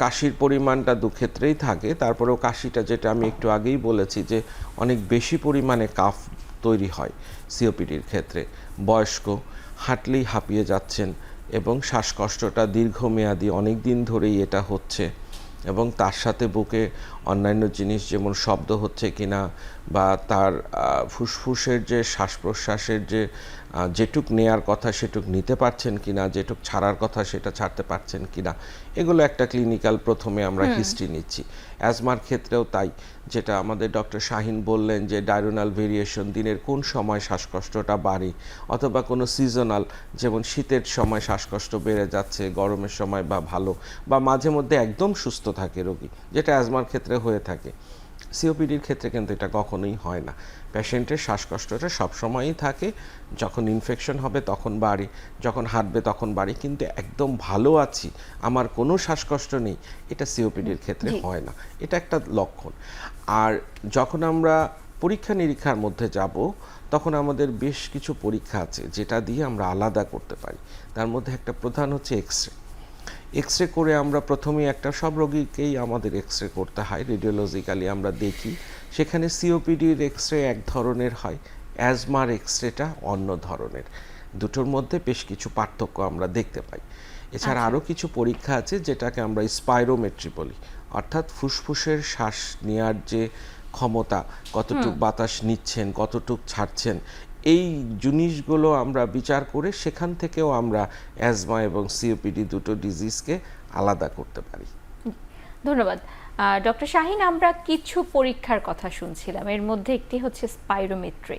কাশির পরিমাণটা দুক্ষেত্রেই থাকে, তারপরেও কাশিটা যেটা আমি একটু আগেই বলেছি যে অনেক বেশি পরিমাণে কাফ তৈরি হয় সিওপিডির ক্ষেত্রে। বয়স্ক, হাঁটলেই হাঁপিয়ে যাচ্ছেন, এবং শ্বাসকষ্টটা দীর্ঘমেয়াদী অনেক দিন ধরেই এটা হচ্ছে, এবং তার সাথে বুকে অন্যান্য জিনিস যেমন শব্দ হচ্ছে কিনা, বা তার ফুসফুসের যে শ্বাস প্রশ্বাসের যে যেটুক নেয়ার কথা সেটুক নিতে পারছেন কিনা, যেটুক ছাড়ার কথা সেটা ছাড়তে পারছেন কিনা, এগুলো একটা ক্লিনিক্যাল প্রথমে আমরা হিস্ট্রি নিচ্ছি। অ্যাজমার ক্ষেত্রেও তাই, যেটা আমাদের ডক্টর শাহিন বললেন যে ডায়রোনাল ভেরিয়েশন, দিনের কোন সময় শ্বাসকষ্টটা বাড়ে, অথবা কোনো সিজনাল, যেমন শীতের সময় শ্বাসকষ্ট বেড়ে যাচ্ছে, গরমের সময় বা ভালো, বা মাঝে মধ্যে একদম সুস্থ থাকে রোগী, যেটা অ্যাজমার ক্ষেত্রে হয়ে থাকে। সিওপিডির ক্ষেত্রে কিন্তু এটা কখনোই হয় না। পেশেন্টের শ্বাসকষ্টটা সবসময়ই থাকে, যখন ইনফেকশন হবে তখন বাড়ে, যখন হাঁটবে তখন বাড়ে, কিন্তু একদম ভালো আছি, আমার কোনো শ্বাসকষ্ট নেই, এটা সিওপিডির ক্ষেত্রে হয় না। এটা একটা লক্ষণ। আর যখন আমরা পরীক্ষা নিরীক্ষার মধ্যে যাব, তখন আমাদের বেশ কিছু পরীক্ষা আছে যেটা দিয়ে আমরা আলাদা করতে পারি। তার মধ্যে একটা প্রধান হচ্ছে এক্সরে। এক্সরে করে আমরা প্রথমেই সব রোগীকেই আমাদের এক্সরে করতে হয়, রেডিওলজিক্যালি আমরা দেখি, সেখানে সিওপিডির এক্সরে এক ধরনের হয়, অ্যাজমার এক্সরেটা অন্য ধরনের। দুটোর মধ্যে বেশ কিছু পার্থক্য আমরা দেখতে পাই। এছাড়া আরও কিছু পরীক্ষা আছে যেটাকে আমরা স্পাইরোমেট্রি বলি, অর্থাৎ ফুসফুসের শ্বাস নেওয়ার যে ক্ষমতা, কতটুক বাতাস নিচ্ছেন, কতটুক ছাড়ছেন, এই জিনিসগুলো আমরা বিচার করে সেখান থেকেও আমরা অ্যাজমা এবং সিওপিডি দুটো ডিজিজকে আলাদা করতে পারি। ধন্যবাদ। ডক্টর শাহিন, আমরা কিছু পরীক্ষার কথা শুনছিলাম, এর মধ্যে একটি হচ্ছে স্পাইরোমেট্রি।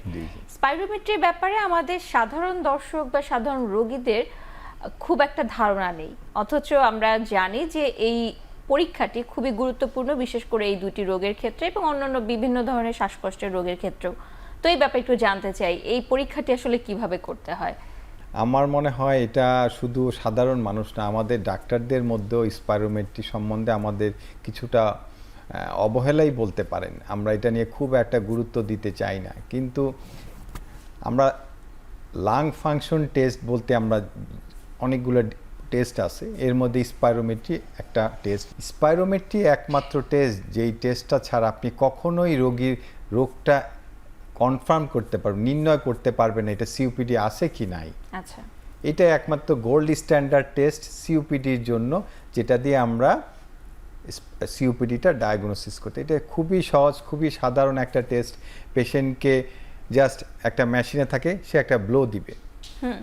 স্পাইরোমেট্রির ব্যাপারে আমাদের সাধারণ দর্শক বা সাধারণ রোগীদের খুব একটা ধারণা নেই, অথচ আমরা জানি যে এই পরীক্ষাটি খুবই গুরুত্বপূর্ণ, বিশেষ করে এই দুটি রোগের ক্ষেত্রে এবং অন্যান্য বিভিন্ন ধরনের শ্বাসকষ্টের রোগের ক্ষেত্রেও। তো এই ব্যাপারে একটু জানতে চাই, এই পরীক্ষাটি আসলে কিভাবে করতে হয়? আমার মনে হয় এটা শুধু সাধারণ মানুষ না, আমাদের ডাক্তারদের মধ্যেও স্পাইরোমেট্রি সম্বন্ধে আমাদের কিছুটা অবহেলাই বলতে পারেন। আমরা এটা নিয়ে খুব একটা গুরুত্ব দিতে চাই না, কিন্তু আমরা লাং ফাংশন টেস্ট বলতে আমরা অনেকগুলো টেস্ট আছে, এর মধ্যে স্পাইরোমেট্রি একটা টেস্ট। স্পাইরোমেট্রি একমাত্র টেস্ট যেই টেস্টটা ছাড়া আপনি কখনোই রোগটা কনফার্ম করতে পারবেন, নির্ণয় করতে পারবেন এটা সিওপিডি আছে কি নাই। আচ্ছা, এটা একমাত্র গোল্ড স্ট্যান্ডার্ড টেস্ট সিওপিডির জন্য, যেটা দিয়ে আমরা সিওপিডিটা ডায়াগনোসিস করতে। এটা খুবই সহজ, খুবই সাধারণ একটা টেস্ট। পেশেন্টকে জাস্ট একটা মেশিনে থাকে, সে একটা ব্লো দিবে,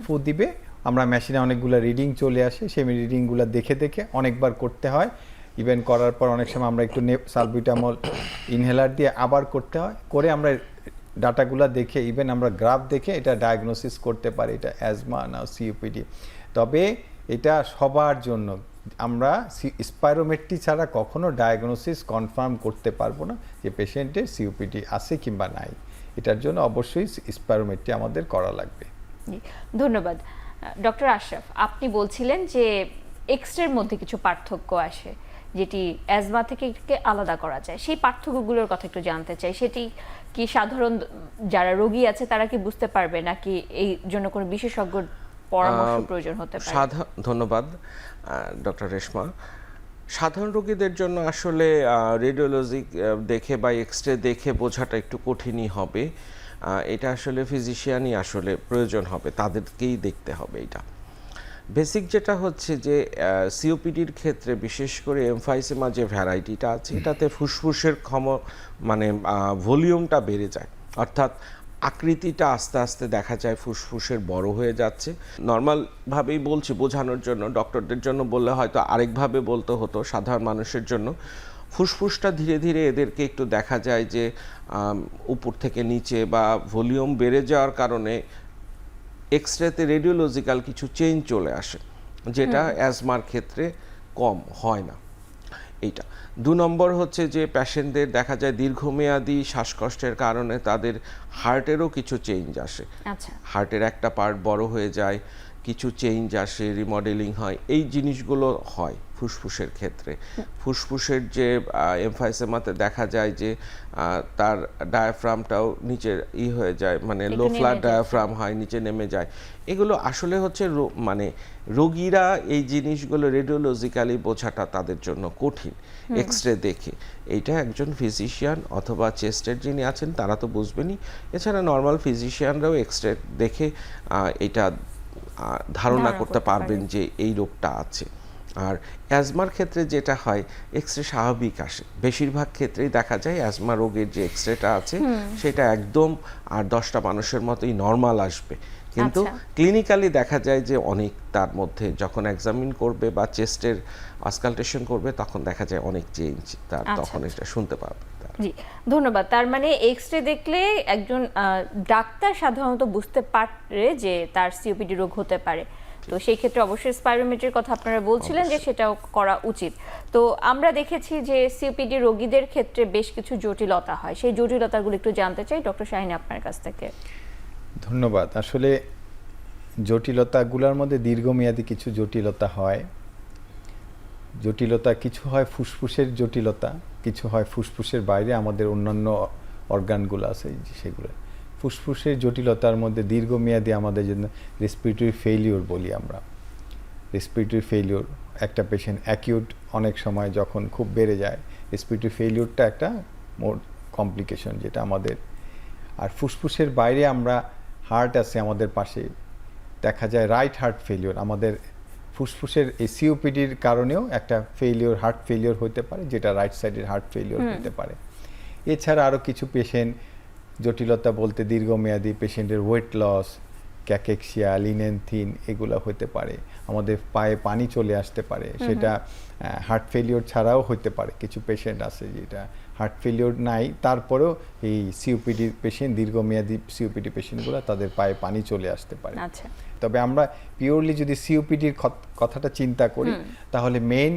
ফু দিবে, আমরা মেশিনে অনেকগুলো রিডিং চলে আসে, সেই রিডিংগুলো দেখে দেখে অনেকবার করতে হয়। ইভেন করার পর অনেক সময় আমরা একটু সালবিউটামল ইনহেলার দিয়ে আবার করতে হয়, করে আমরা ডাটাগুলো দেখে ইভেন আমরা গ্রাফ দেখে এটা ডায়াগনোসিস করতে পারি এটা অ্যাজমা না সিওপিডি। তবে এটা সবার জন্য, আমরা স্পাইরোমেট্রি ছাড়া কখনো ডায়াগনোসিস কনফার্ম করতে পারবো না যে পেশেন্টের সিওপিডি আছে কিংবা নাই। এটার জন্য অবশ্যই স্পাইরোমেট্রি আমাদের করা লাগবে। ধন্যবাদ। ডক্টর আশরাফ, আপনি বলছিলেন যে এক্সরের মধ্যে কিছু পার্থক্য আসে, যেটি অ্যাজমা থেকে আলাদা করা যায়। সেই পার্থক্যগুলোর কথা একটু জানতে চাই। সেটি কি সাধারণ যারা রোগী আছে তারা কি বুঝতে পারবে, নাকি এই জন্য কোনো বিশেষজ্ঞর পরামর্শ প্রয়োজন হতে পারে? ধন্যবাদ ডক্টর রেশমা। সাধারণ রোগীদের জন্য আসলে রেডিওলজি দেখে বা এক্সরে দেখে বোঝাটা একটু কঠিনই হবে। এটা আসলে ফিজিশিয়ানই আসলে প্রয়োজন হবে, তাদেরকেই দেখতে হবে। এটা বেসিক যেটা হচ্ছে যে সিওপিডির ক্ষেত্রে বিশেষ করে এমফাইসেমা যে ভ্যারাইটিটা আছে, এটাতে ফুসফুসের মানে ভলিউমটা বেড়ে যায়, অর্থাৎ আকৃতিটা আস্তে আস্তে দেখা যায় ফুসফুসের বড় হয়ে যাচ্ছে। নর্মালভাবেই বলছি বোঝানোর জন্য, ডক্টরদের জন্য বললে হয়তো আরেকভাবে বলতে হতো সাধারণ মানুষের জন্য। ফুসফুসটা ধীরে ধীরে এদেরকে একটু দেখা যায় যে উপর থেকে নিচে বা ভলিউম বেড়ে যাওয়ার কারণে এক্সরেতে রেডিওলজিক্যাল কিছু চেঞ্জ চলে আসে, যেটা অ্যাজমার ক্ষেত্রে কম হয় না। এইটা 2 নম্বর হচ্ছে যে পেশেন্টদের দেখা যায় দীর্ঘমেয়াদী শ্বাসকষ্টের কারণে তাদের হার্টেরও কিছু চেঞ্জ আসে। আচ্ছা, হার্টের একটা পার্ট বড় হয়ে যায়, কিছু চেঞ্জ আসে, রিমডেলিং হয়, এই জিনিসগুলো হয় ফুসফুসের ক্ষেত্রে। ফুসফুসের যে এমফাইসেমাতে দেখা যায় যে তার ডায়াফ্রামটাও নিচের হয়ে যায়, মানে লো ফ্ল্যাট ডায়াফ্রাম হয়, নিচে নেমে যায়। এগুলো আসলে হচ্ছে মানে রোগীরা এই জিনিসগুলো রেডিওলজিক্যালি বোঝাটা তাদের জন্য কঠিন এক্সরে দেখে। এইটা একজন ফিজিশিয়ান অথবা চেস্টের যিনি আছেন তারা তো বুঝবেনই, এছাড়া নর্মাল ফিজিশিয়ানরাও এক্সরে দেখে এটা ধারণা করতে পারবেন যে এই রোগটা আছে। আর অ্যাজমার ক্ষেত্রে যেটা হয়, এক্সরে স্বাভাবিক আসে, বেশিরভাগ ক্ষেত্রেই দেখা যায় অ্যাজমা রোগের যে এক্সরেটা আছে সেটা একদম আর 10টা মানুষের মতোই নর্মাল আসবে, কিন্তু ক্লিনিক্যালি দেখা যায় যে অনেক তার মধ্যে যখন এক্সামিন করবে বা চেস্টের অসকালটেশন করবে তখন দেখা যায় অনেক চেঞ্জ তার, তখন এটা শুনতে পাবে। জি, ধন্যবাদ। তার মানে এক্সরে দেখলে একজন ডাক্তার সাধারণত বুঝতে পারে যে তার সিওপিডি রোগ হতে পারে। তো সেই ক্ষেত্রে অবশ্যই স্পাইরোমেট্রির কথা আপনারা বলছিলেন যে সেটাও করা উচিত। তো আমরা দেখেছি যে সিওপিডি রোগীদের ক্ষেত্রে বেশ কিছু জটিলতা হয়, সেই জটিলতাগুলো একটু জানতে চাই ডক্টর শাহিন আপনার কাছ থেকে। ধন্যবাদ। আসলে জটিলতাগুলোর মধ্যে দীর্ঘমেয়াদী কিছু জটিলতা হয়। জটিলতা কিছু হয় ফুসফুসের জটিলতা, কিছু হয় ফুসফুসের বাইরে আমাদের অন্যান্য অর্গানগুলো আছে সেগুলো। ফুসফুসের জটিলতার মধ্যে দীর্ঘমেয়াদী আমাদের জন্য রেসপিরেটরি ফেইলিওর বলি আমরা। রেসপিরেটরি ফেইলিওর একটা পেশেন্ট অ্যাকিউট অনেক সময় যখন খুব বেড়ে যায়, রেসপিরেটরি ফেইলিওরটা একটা মোর কমপ্লিকেশন যেটা আমাদের। আর ফুসফুসের বাইরে আমরা হার্ট আছে আমাদের পাশে, দেখা যায় রাইট হার্ট ফেলিওর। আমাদের ফুসফুসের এই সিওপিডির কারণেও একটা ফেলিওর, হার্ট ফেলিওর হতে পারে, যেটা রাইট সাইডের হার্ট ফেলিওর হতে পারে। এছাড়া আরও কিছু পেশেন্ট জটিলতা বলতে দীর্ঘমেয়াদী পেশেন্টের ওয়েট লস, ক্যাকেক্সিয়া, লিনেনথিন এগুলো হতে পারে। আমাদের পায়ে পানি চলে আসতে পারে, সেটা হার্ট ফেলিওর ছাড়াও হতে পারে। কিছু পেশেন্ট আছে যেটা হার্ট ফেলিওর নাই, তারপরেও এই সিওপিডি পেশেন্ট, দীর্ঘমেয়াদী সিওপিডি পেশেন্টগুলো তাদের পায়ে পানি চলে আসতে পারে। আচ্ছা, তবে আমরা পিওরলি যদি সিওপিডির কথাটা চিন্তা করি, তাহলে মেইন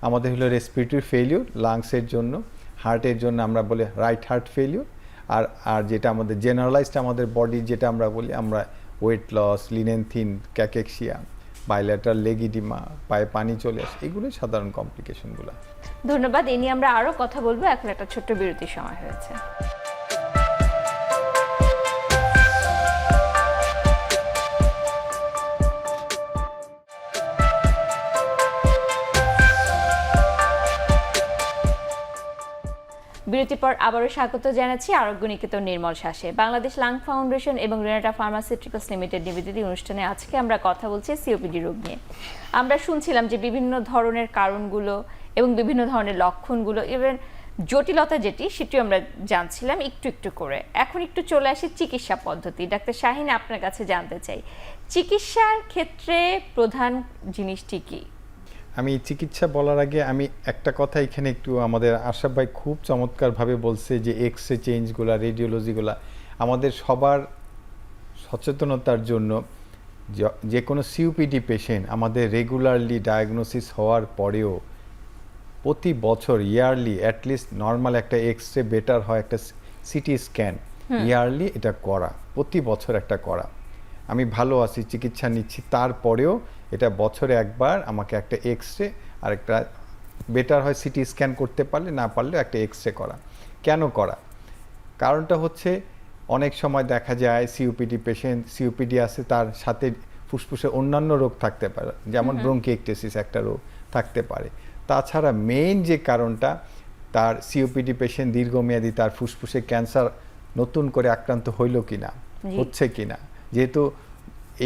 আমাদের হলো রেসপিরেটরি ফেলিওর, লাংসের জন্য, হার্টের জন্য আমরা বলি রাইট হার্ট ফেলিওর। আর যেটা আমাদের জেনারেলাইজড আমাদের বডির যেটা আমরা বলি, আমরা ওয়েট লস, লিনেনথিন, ক্যাকেক্সিয়া, বাইল্যাটারাল লেগিডিমা, পায়ে পানি চলে আসে, এগুলোই সাধারণ কমপ্লিকেশনগুলো। ধন্যবাদ। এ নিয়ে আমরা আরো কথা বলবো, এখন একটা ছোট্ট বিরতির সময় হয়েছে। বিরতির পর আবারও স্বাগত জানাচ্ছি আরোগ্য নিকেতন নির্মল শ্বাসে। বাংলাদেশ লাং ফাউন্ডেশন এবং রেনাটা ফার্মাসিউটিক্যালস লিমিটেড নিবেদিত অনুষ্ঠানে আজকে আমরা কথা বলছি সিওপিডি রোগ নিয়ে। আমরা শুনছিলাম যে বিভিন্ন ধরনের কারণগুলো এবং বিভিন্ন ধরনের লক্ষণগুলো, ইভেন জটিলতা যেটি, সেটি আমরা জানছিলাম একটু একটু করে। এখন একটু চলে আসি চিকিৎসা পদ্ধতি। ডাক্তার শাহিন, আপনার কাছে জানতে চাই, চিকিৎসার ক্ষেত্রে প্রধান জিনিসটি কি? আমি চিকিৎসা বলার আগে আমি একটা কথা এখানে একটু, আমাদের আশরাফ ভাই খুব চমৎকারভাবে বলছে যে এক্স-রে চেঞ্জগুলো, রেডিওলজিগুলো আমাদের সবার সচেতনতার জন্য। যে কোনো সিওপিডি পেশেন্ট আমাদের রেগুলারলি ডায়াগনোসিস হওয়ার পরেও প্রতি বছর ইয়ারলি অ্যাটলিস্ট নর্মাল একটা এক্স-রে, বেটার হয় একটা সিটি স্ক্যান ইয়ারলি এটা করা, প্রতি বছর একটা করা। আমি ভালো আছি, চিকিৎসা নিচ্ছি, তারপরেও এটা বছরে একবার আমাকে একটা এক্স-রে আর একটা বেটার হয় সিটি স্ক্যান করতে পারলে, না পারলে একটা এক্স-রে করা। কেন করা? কারণটা হচ্ছে অনেক সময় দেখা যায় সিওপিডি পেশেন্ট, সিওপিডি আছে, তার সাথে ফুসফুসে অন্যান্য রোগ থাকতে পারে, যেমন ব্রঙ্কিয়েকটেসিস একটা রোগ থাকতে পারে। তাছাড়া মেইন যে কারণটা, তার সিওপিডি পেশেন্ট দীর্ঘমেয়াদী তার ফুসফুসে ক্যান্সার নতুন করে আক্রান্ত হইল কিনা, হচ্ছে কিনা। যেহেতু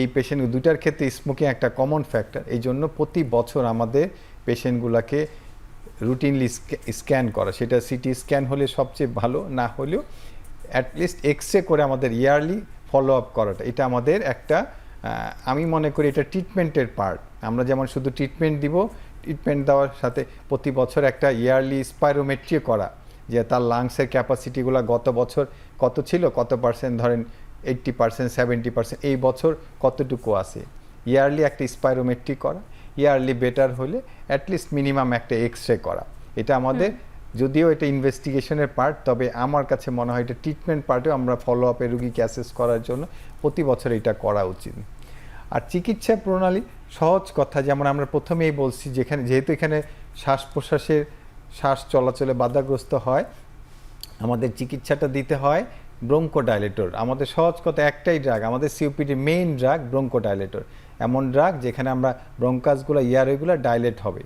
এই পেশেন্ট দুটার ক্ষেত্রে স্মোকিং একটা কমন ফ্যাক্টর, এই জন্য প্রতি বছর আমাদের পেশেন্টগুলোকে রুটিনলি স্ক্যান করা, সেটা সিটি স্ক্যান হলে সবচেয়ে ভালো, না হলেও অ্যাটলিস্ট এক্স-রে করে আমাদের ইয়ারলি ফলো আপ করাটা, এটা আমাদের একটা, আমি মনে করি এটা ট্রিটমেন্টের পার্ট। আমরা যেমন শুধু ট্রিটমেন্ট দিব, ট্রিটমেন্ট দেওয়ার সাথে প্রতি বছর একটা ইয়ারলি স্পাইরোমেট্রি করা, যে তার লাংসের ক্যাপাসিটিগুলো গত বছর কত ছিল, কত পার্সেন্ট, ধরেন 80%, 70%, এই বছর কতটুকু আছে, ইয়ারলি একটা স্পাইরোমেট্রি করা, ইয়ারলি বেটার হলে অ্যাটলিস্ট মিনিমাম একটা এক্স-রে করা। এটা আমাদের, যদিও এটা ইনভেস্টিগেশনের পার্ট, তবে আমার কাছে মনে হয় এটা ট্রিটমেন্ট পার্টেও আমরা ফলো আপে রুগীকে অ্যাসেস করার জন্য প্রতি বছর এটা করা উচিত। আর চিকিৎসা প্রণালী সহজ কথা, যেমন আমরা প্রথমেই বলছি, যেহেতু এখানে শ্বাস প্রশ্বাসের, শ্বাস চলাচলে বাধাগ্রস্ত হয়, আমাদের চিকিৎসাটা দিতে হয় ব্রঙ্কোডাইলেটর। আমাদের সহজ কথা একটাই ড্রাগ, আমাদের সিওপিডির মেইন ড্রাগ ব্রঙ্কোডাইলেটর। এমন ড্রাগ যেখানে আমরা ব্রঙ্কাসগুলো, এয়ারওয়েগুলো ডাইলেট হবে।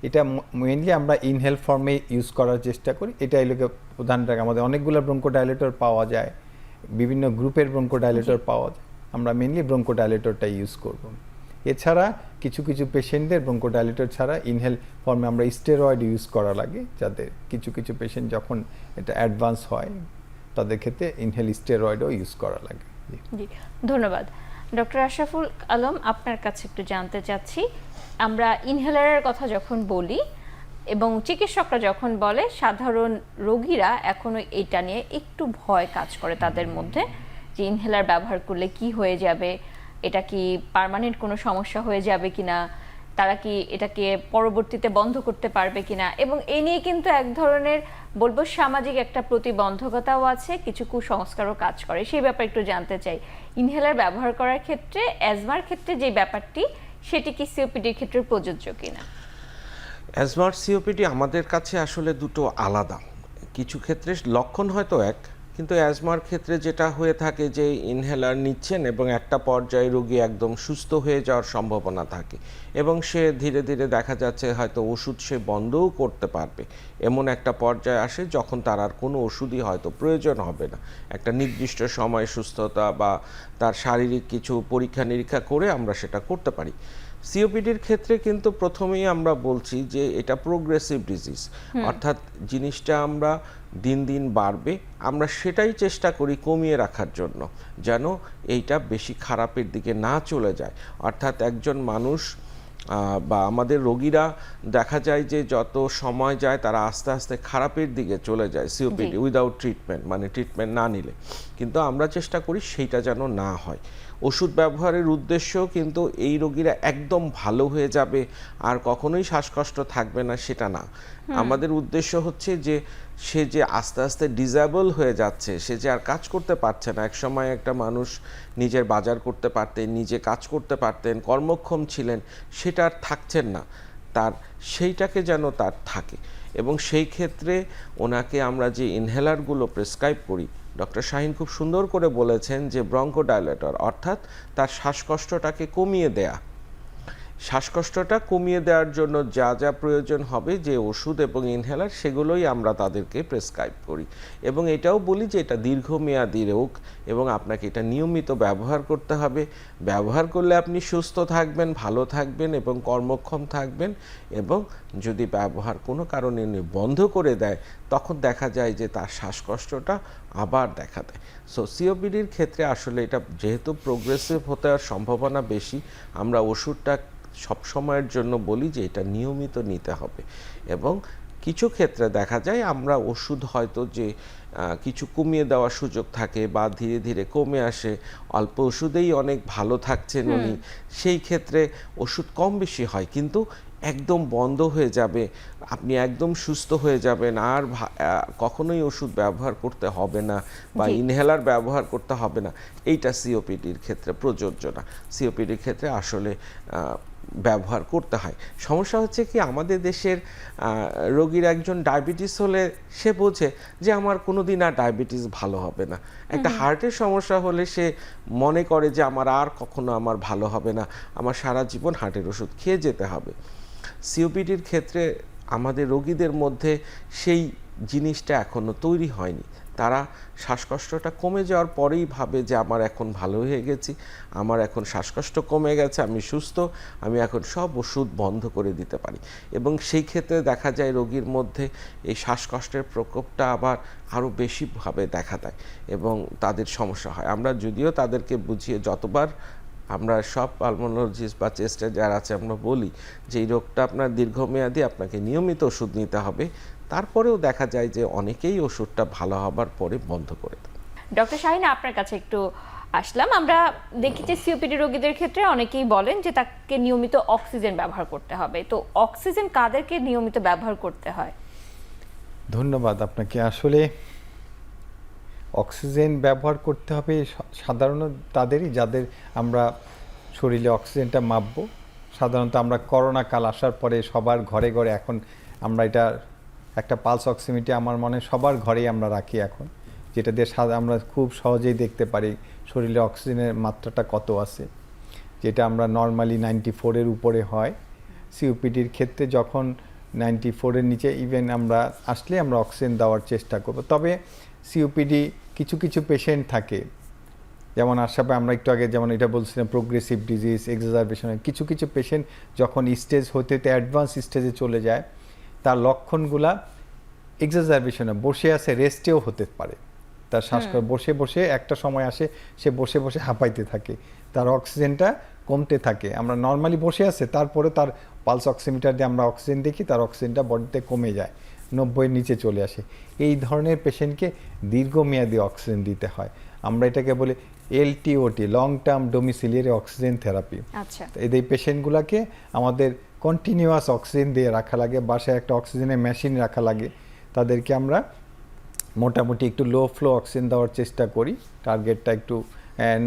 এটা মেইনলি আমরা ইনহেল ফর্মে ইউজ করার চেষ্টা করি। এটা এলো প্রধান ড্রাগ। আমাদের অনেকগুলো ব্রঙ্কোডাইলেটর পাওয়া যায়, বিভিন্ন গ্রুপের ব্রঙ্কোডাইলেটর পাওয়া যায়, আমরা মেইনলি ব্রঙ্কোডাইলেটরটা ইউজ করব। এছাড়া কিছু কিছু পেশেন্টদের ব্রঙ্কোডাইলেটর ছাড়া ইনহেল ফর্মে আমরা স্টেরয়েড ইউজ করা লাগে, যাদের কিছু কিছু পেশেন্ট যখন এটা অ্যাডভান্স হয় তাদের ক্ষেত্রে ইনহেল স্টেরয়েডও ইউজ করা লাগে। জি, ধন্যবাদ। ডক্টর আশরাফুল আলম, আপনার কাছে একটু জানতে চাচ্ছি, আমরা ইনহেলারের কথা যখন বলি এবং চিকিৎসকরা যখন বলে, সাধারণ রোগীরা এখনো এটা নিয়ে একটু ভয় কাজ করে তাদের মধ্যে, যে ইনহেলার ব্যবহার করলে কি হয়ে যাবে, এটা কি পার্মানেন্ট কোনো সমস্যা হয়ে যাবে কিনা, তারা কি এটাকে পরবর্তীতে বন্ধ করতে পারবে কিনা, এবং এই নিয়ে কিন্তু এক ধরনের বলবো সামাজিক একটা প্রতিবন্ধকতাও আছে, কিছু কুসংস্কারও কাজ করে। সেই ব্যাপারে একটু জানতে চাই, ইনহেলার ব্যবহার করার ক্ষেত্রে, অ্যাজমার ক্ষেত্রে যে ব্যাপারটি, সেটি কি সিওপিডির ক্ষেত্রে প্রযোজ্য কিনা? অ্যাজমার সিওপিডি আমাদের কাছে আসলে দুটো আলাদা। কিছু ক্ষেত্রে লক্ষণ হয়তো এক, কিন্তু অ্যাজমার ক্ষেত্রে যেটা হয়ে থাকে যে ইনহেলার নিচ্ছেন এবং একটা পর্যায়ে রোগী একদম সুস্থ হয়ে যাওয়ার সম্ভাবনা থাকে, এবং সে ধীরে ধীরে দেখা যাচ্ছে হয়তো ওষুধ সে বন্ধও করতে পারবে, এমন একটা পর্যায়ে আসে যখন তার আর কোনো ওষুধই হয়তো প্রয়োজন হবে না। একটা নির্দিষ্ট সময় সুস্থতা বা তার শারীরিক কিছু পরীক্ষা নিরীক্ষা করে আমরা সেটা করতে পারি। সিওপিডির ক্ষেত্রে কিন্তু প্রথমেই আমরা বলছি যে এটা প্রোগ্রেসিভ ডিজিজ, অর্থাৎ জিনিসটা আমরা দিন দিন বাড়বে, আমরা সেটাই চেষ্টা করি কমিয়ে রাখার জন্য, যেন এইটা বেশি খারাপের দিকে না চলে যায়। অর্থাৎ একজন মানুষ বা আমাদের রোগীরা দেখা যায় যে যত সময় যায় তারা আস্তে আস্তে খারাপের দিকে চলে যায় সিওপিডি উইদাউট ট্রিটমেন্ট, মানে ট্রিটমেন্ট না নিলে। কিন্তু আমরা চেষ্টা করি সেইটা যেন না হয়। ওষুধ ব্যবহারের উদ্দেশ্য কিন্তু এই রোগীরা একদম ভালো হয়ে যাবে আর কখনোই শ্বাসকষ্ট থাকবে না সেটা না। আমাদের উদ্দেশ্য হচ্ছে যে সে যে আস্তে আস্তে ডিসেবল হয়ে যাচ্ছে, সে যে আর কাজ করতে পারছে না। এক সময় একটা মানুষ নিজের বাজার করতে পারতেন, নিজে কাজ করতে পারতেন, কর্মক্ষম ছিলেন, সেটা আর থাকছেন না, তার সেইটাকে যেন তার থাকে। এবং সেই ক্ষেত্রে ওনাকে আমরা যে ইনহেলারগুলো প্রেসক্রাইব করি, ডক্টর শাহিন খুব সুন্দর করে বলেছেন যে ব্রঙ্কোডাইলেটর, অর্থাৎ তার শ্বাসকষ্টটাকে কমিয়ে দেয়া। শ্বাসকষ্টটা কমিয়ে দেওয়ার জন্য যা যা প্রয়োজন হবে, যে ওষুধ এবং ইনহেলার, সেগুলোই আমরা তাদেরকে প্রেসক্রাইব করি। এবং এটাও বলি যে এটা দীর্ঘমেয়াদী রোগ এবং আপনাকে এটা নিয়মিত ব্যবহার করতে হবে। ব্যবহার করলে আপনি সুস্থ থাকবেন, ভালো থাকবেন এবং কর্মক্ষম থাকবেন। এবং যদি ব্যবহার কোনো কারণে বন্ধ করে দেয়, তখন দেখা যায় যে তার শ্বাসকষ্টটা আবার দেখা দেয়। সো সিওপিডির ক্ষেত্রে আসলে এটা যেহেতু প্রোগ্রেসিভ হতে হওয়ার সম্ভাবনা বেশি, আমরা ওষুধটা সবসময়ের জন্য বলি যে এটা নিয়মিত নিতে হবে। এবং কিছু ক্ষেত্রে দেখা যায় আমরা ওষুধ হয়তো যে কিছু কমিয়ে দেওয়ার সুযোগ থাকে বা ধীরে ধীরে কমে আসে, অল্প ওষুধেই অনেক ভালো থাকছেন উনি, সেই ক্ষেত্রে ওষুধ কম বেশি হয়, কিন্তু একদম বন্ধ হয়ে যাবে, আপনি একদম সুস্থ হয়ে যাবেন, আর কখনোই ওষুধ ব্যবহার করতে হবে না বা ইনহেলার ব্যবহার করতে হবে না, এইটা সিওপিডির ক্ষেত্রে প্রযোজ্য না। সিওপিডির ক্ষেত্রে আসলে ব্যবহার করতে হয়। সমস্যা হচ্ছে কি, আমাদের দেশের রোগীর একজন ডায়াবেটিস হলে সে বোঝে যে আমার কোনো দিন আর ডায়াবেটিস ভালো হবে না। একটা হার্টের সমস্যা হলে সে মনে করে যে আমার আর কখনো আমার ভালো হবে না, আমার সারা জীবন হার্টের ওষুধ খেয়ে যেতে হবে। সিওপিডির ক্ষেত্রে আমাদের রোগীদের মধ্যে সেই জিনিসটা এখনো তৈরি হয়নি। তারা শ্বাসকষ্টটা কমে যাওয়ার পরেই ভাবে যে আমার এখন ভালো হয়ে গেছি, আমার এখন শ্বাসকষ্ট কমে গেছে, আমি সুস্থ, আমি এখন সব ওষুধ বন্ধ করে দিতে পারি। এবং সেই ক্ষেত্রে দেখা যায় রোগীর মধ্যে এই শ্বাসকষ্টের প্রকোপটা আবার আরও বেশিভাবে দেখা দেয় এবং তাদের সমস্যা হয়। আমরা যদিও তাদেরকে বুঝিয়ে যতবার, আমরা সব পালমোলজিস্ট বা চেস্টে যারা আছে আমরা বলি যে এই রোগটা আপনার দীর্ঘমেয়াদী, আপনাকে নিয়মিত ওষুধ নিতে হবে, তারপরেও দেখা যায় যে অনেকেই ওষুধটা ভালো হবার পরে বন্ধ করে দেয়। ডক্টর শাহিন, আপনার কাছে একটু আসলাম। আমরা দেখি যে সিওপিডি রোগীদের ক্ষেত্রে অনেকেই বলেন যে তাকে নিয়মিত অক্সিজেন ব্যবহার করতে হবে। তো অক্সিজেন কাদেরকে নিয়মিত ব্যবহার করতে হয়? ধন্যবাদ আপনাকে। আসলে অক্সিজেন ব্যবহার করতে হবে সাধারণত তাদেরই যাদের আমরা শরীরে অক্সিজেনটা মাপবো। সাধারণত আমরা করোনা কাল আসার পরে সবার ঘরে ঘরে এখন আমরা এটা একটা পালস অক্সিমিটার আমার মনে সবার ঘরেই আমরা রাখি এখন, যেটা দিয়ে আমরা খুব সহজেই দেখতে পারি শরীরে অক্সিজেনের মাত্রাটা কত আছে, যেটা আমরা নর্মালি 94-এর উপরে হয়। সিওপিডির ক্ষেত্রে যখন 94-এর নিচে ইভেন আমরা আসলে আমরা অক্সিজেন দেওয়ার চেষ্টা করব। তবে সিওপিডি কিছু কিছু পেশেন্ট থাকে, যেমন আশাপে আমরা একটু আগে যেমন এটা বলছিলাম প্রোগ্রেসিভ ডিজিজ এক্সাজারবেশন, কিছু কিছু পেশেন্ট যখন স্টেজ হতে অ্যাডভান্স স্টেজে চলে যায়, তার লক্ষণগুলা এক্সাজারবেশনে বসে আছে রেস্টেও হতে পারে। তার শ্বাসকষ্ট বসে বসে একটা সময় আসে সে বসে বসে হাঁপাইতে থাকে, তার অক্সিজেনটা কমতে থাকে। আমরা নর্মালি বসে আছে, তারপরে তার পালস অক্সিমিটার দিয়ে আমরা অক্সিজেন দেখি, তার অক্সিজেনটা বডিতে কমে যায়, 90-এর নিচে চলে আসে। এই ধরনের পেশেন্টকে দীর্ঘমেয়াদী অক্সিজেন দিতে হয়। আমরা এটাকে বলি এলটিওটি, লং টার্ম ডোমিসিলিয়ারি অক্সিজেন থেরাপি। আচ্ছা, এই পেশেন্টগুলোকে আমাদের কন্টিনিউয়াস অক্সিজেন দিয়ে রাখা লাগে, বাসায় একটা অক্সিজেনের মেশিন রাখা লাগে। তাদেরকে আমরা মোটামুটি একটু লো ফ্লো অক্সিজেন দেওয়ার চেষ্টা করি, টার্গেটটা একটু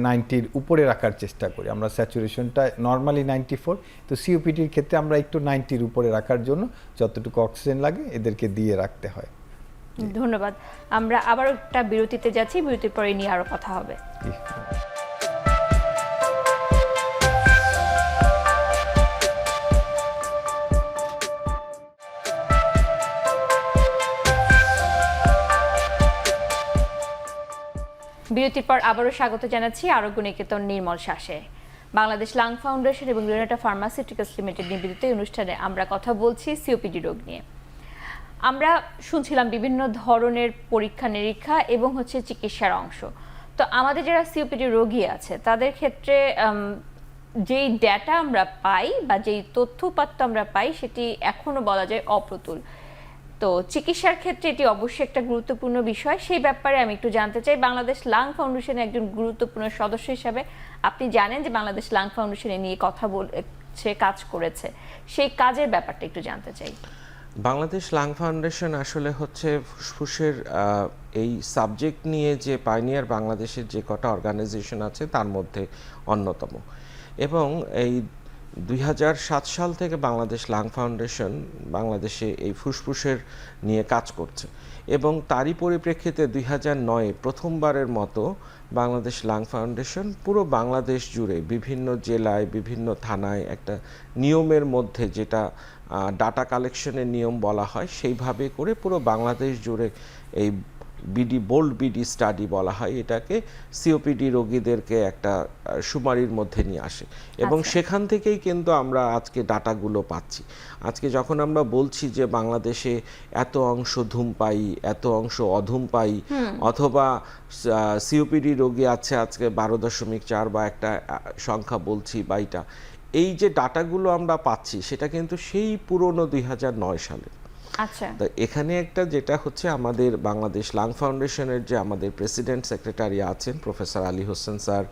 90-র উপরে রাখার চেষ্টা করি। আমরা স্যাচুরেশনটা নর্মালি 94, তো সিওপিডির ক্ষেত্রে আমরা একটু 90-র উপরে রাখার জন্য যতটুকু অক্সিজেন লাগে এদেরকে দিয়ে রাখতে হয়। ধন্যবাদ। আমরা আবার একটা বিরতিতে যাচ্ছি, বিরতির পরে নিয়ে আরো কথা হবে। বিরতির পর আবারও স্বাগত জানাচ্ছি আরোগ্য নিকেতন নির্মল শ্বাসে। বাংলাদেশ লাং ফাউন্ডেশন এবং রিওনেটা ফার্মাসিউটিক্যালস লিমিটেড নিবেদিত অনুষ্ঠানে আমরা কথা বলছি সিওপিডি রোগ নিয়ে। আমরা শুনছিলাম বিভিন্ন ধরনের পরীক্ষা নিরীক্ষা এবং হচ্ছে চিকিৎসার অংশ। তো আমাদের যারা সিওপিডি রোগী আছে তাদের ক্ষেত্রে যেই ডেটা আমরা পাই বা যেই তথ্যপাত্র আমরা পাই সেটি এখনো বলা যায় অপ্রতুল। তো চিকিৎসার ক্ষেত্রে এটি অবশ্যই একটা গুরুত্বপূর্ণ বিষয়। সেই ব্যাপারে আমি একটু জানতে চাই, বাংলাদেশ লাং ফাউন্ডেশনের একজন গুরুত্বপূর্ণ সদস্য হিসাবে আপনি জানেন যে বাংলাদেশ লাং ফাউন্ডেশন এ নিয়ে কথা বলেছে, কাজ করেছে, সেই কাজের ব্যাপারটা একটু জানতে চাই। বাংলাদেশ লাং ফাউন্ডেশন আসলে হচ্ছে ফুসফুসের এই সাবজেক্ট নিয়ে যে পাইনিয়ার বাংলাদেশের যে কটা অর্গানাইজেশন আছে তার মধ্যে অন্যতম। এবং এই 2007 সাল থেকে বাংলাদেশ লাং ফাউন্ডেশন বাংলাদেশে এই ফুসফুসের নিয়ে কাজ করছে এবং তারই পরিপ্রেক্ষিতে 2009-এ প্রথমবারের মতো বাংলাদেশ লাং ফাউন্ডেশন পুরো বাংলাদেশ জুড়ে বিভিন্ন জেলায় বিভিন্ন থানায় একটা নিয়মের মধ্যে, যেটা ডাটা কালেকশনের নিয়ম বলা হয়, সেইভাবে করে পুরো বাংলাদেশ জুড়ে এই বোল্ড বিডি স্টাডি বলা হয় এটাকে, সিওপিডি রোগীদেরকে একটা সুমারির মধ্যে নিয়ে আসে এবং সেখান থেকেই কিন্তু আমরা আজকে ডাটাগুলো পাচ্ছি। আজকে যখন আমরা বলছি যে বাংলাদেশে এত অংশ ধূমপায়ী, এত অংশ অধূমপায়ী, অথবা সিওপিডি রোগী আছে আজকে 12.4 বা একটা সংখ্যা বলছি বা এই যে ডাটাগুলো আমরা পাচ্ছি সেটা কিন্তু সেই পুরনো 2009 সালে। আচ্ছা, তো এখানে একটা যেটা হচ্ছে আমাদের বাংলাদেশ লাং ফাউন্ডেশনের যে আমাদের প্রেসিডেন্ট সেক্রেটারি আছেন professor Ali Hossain sir,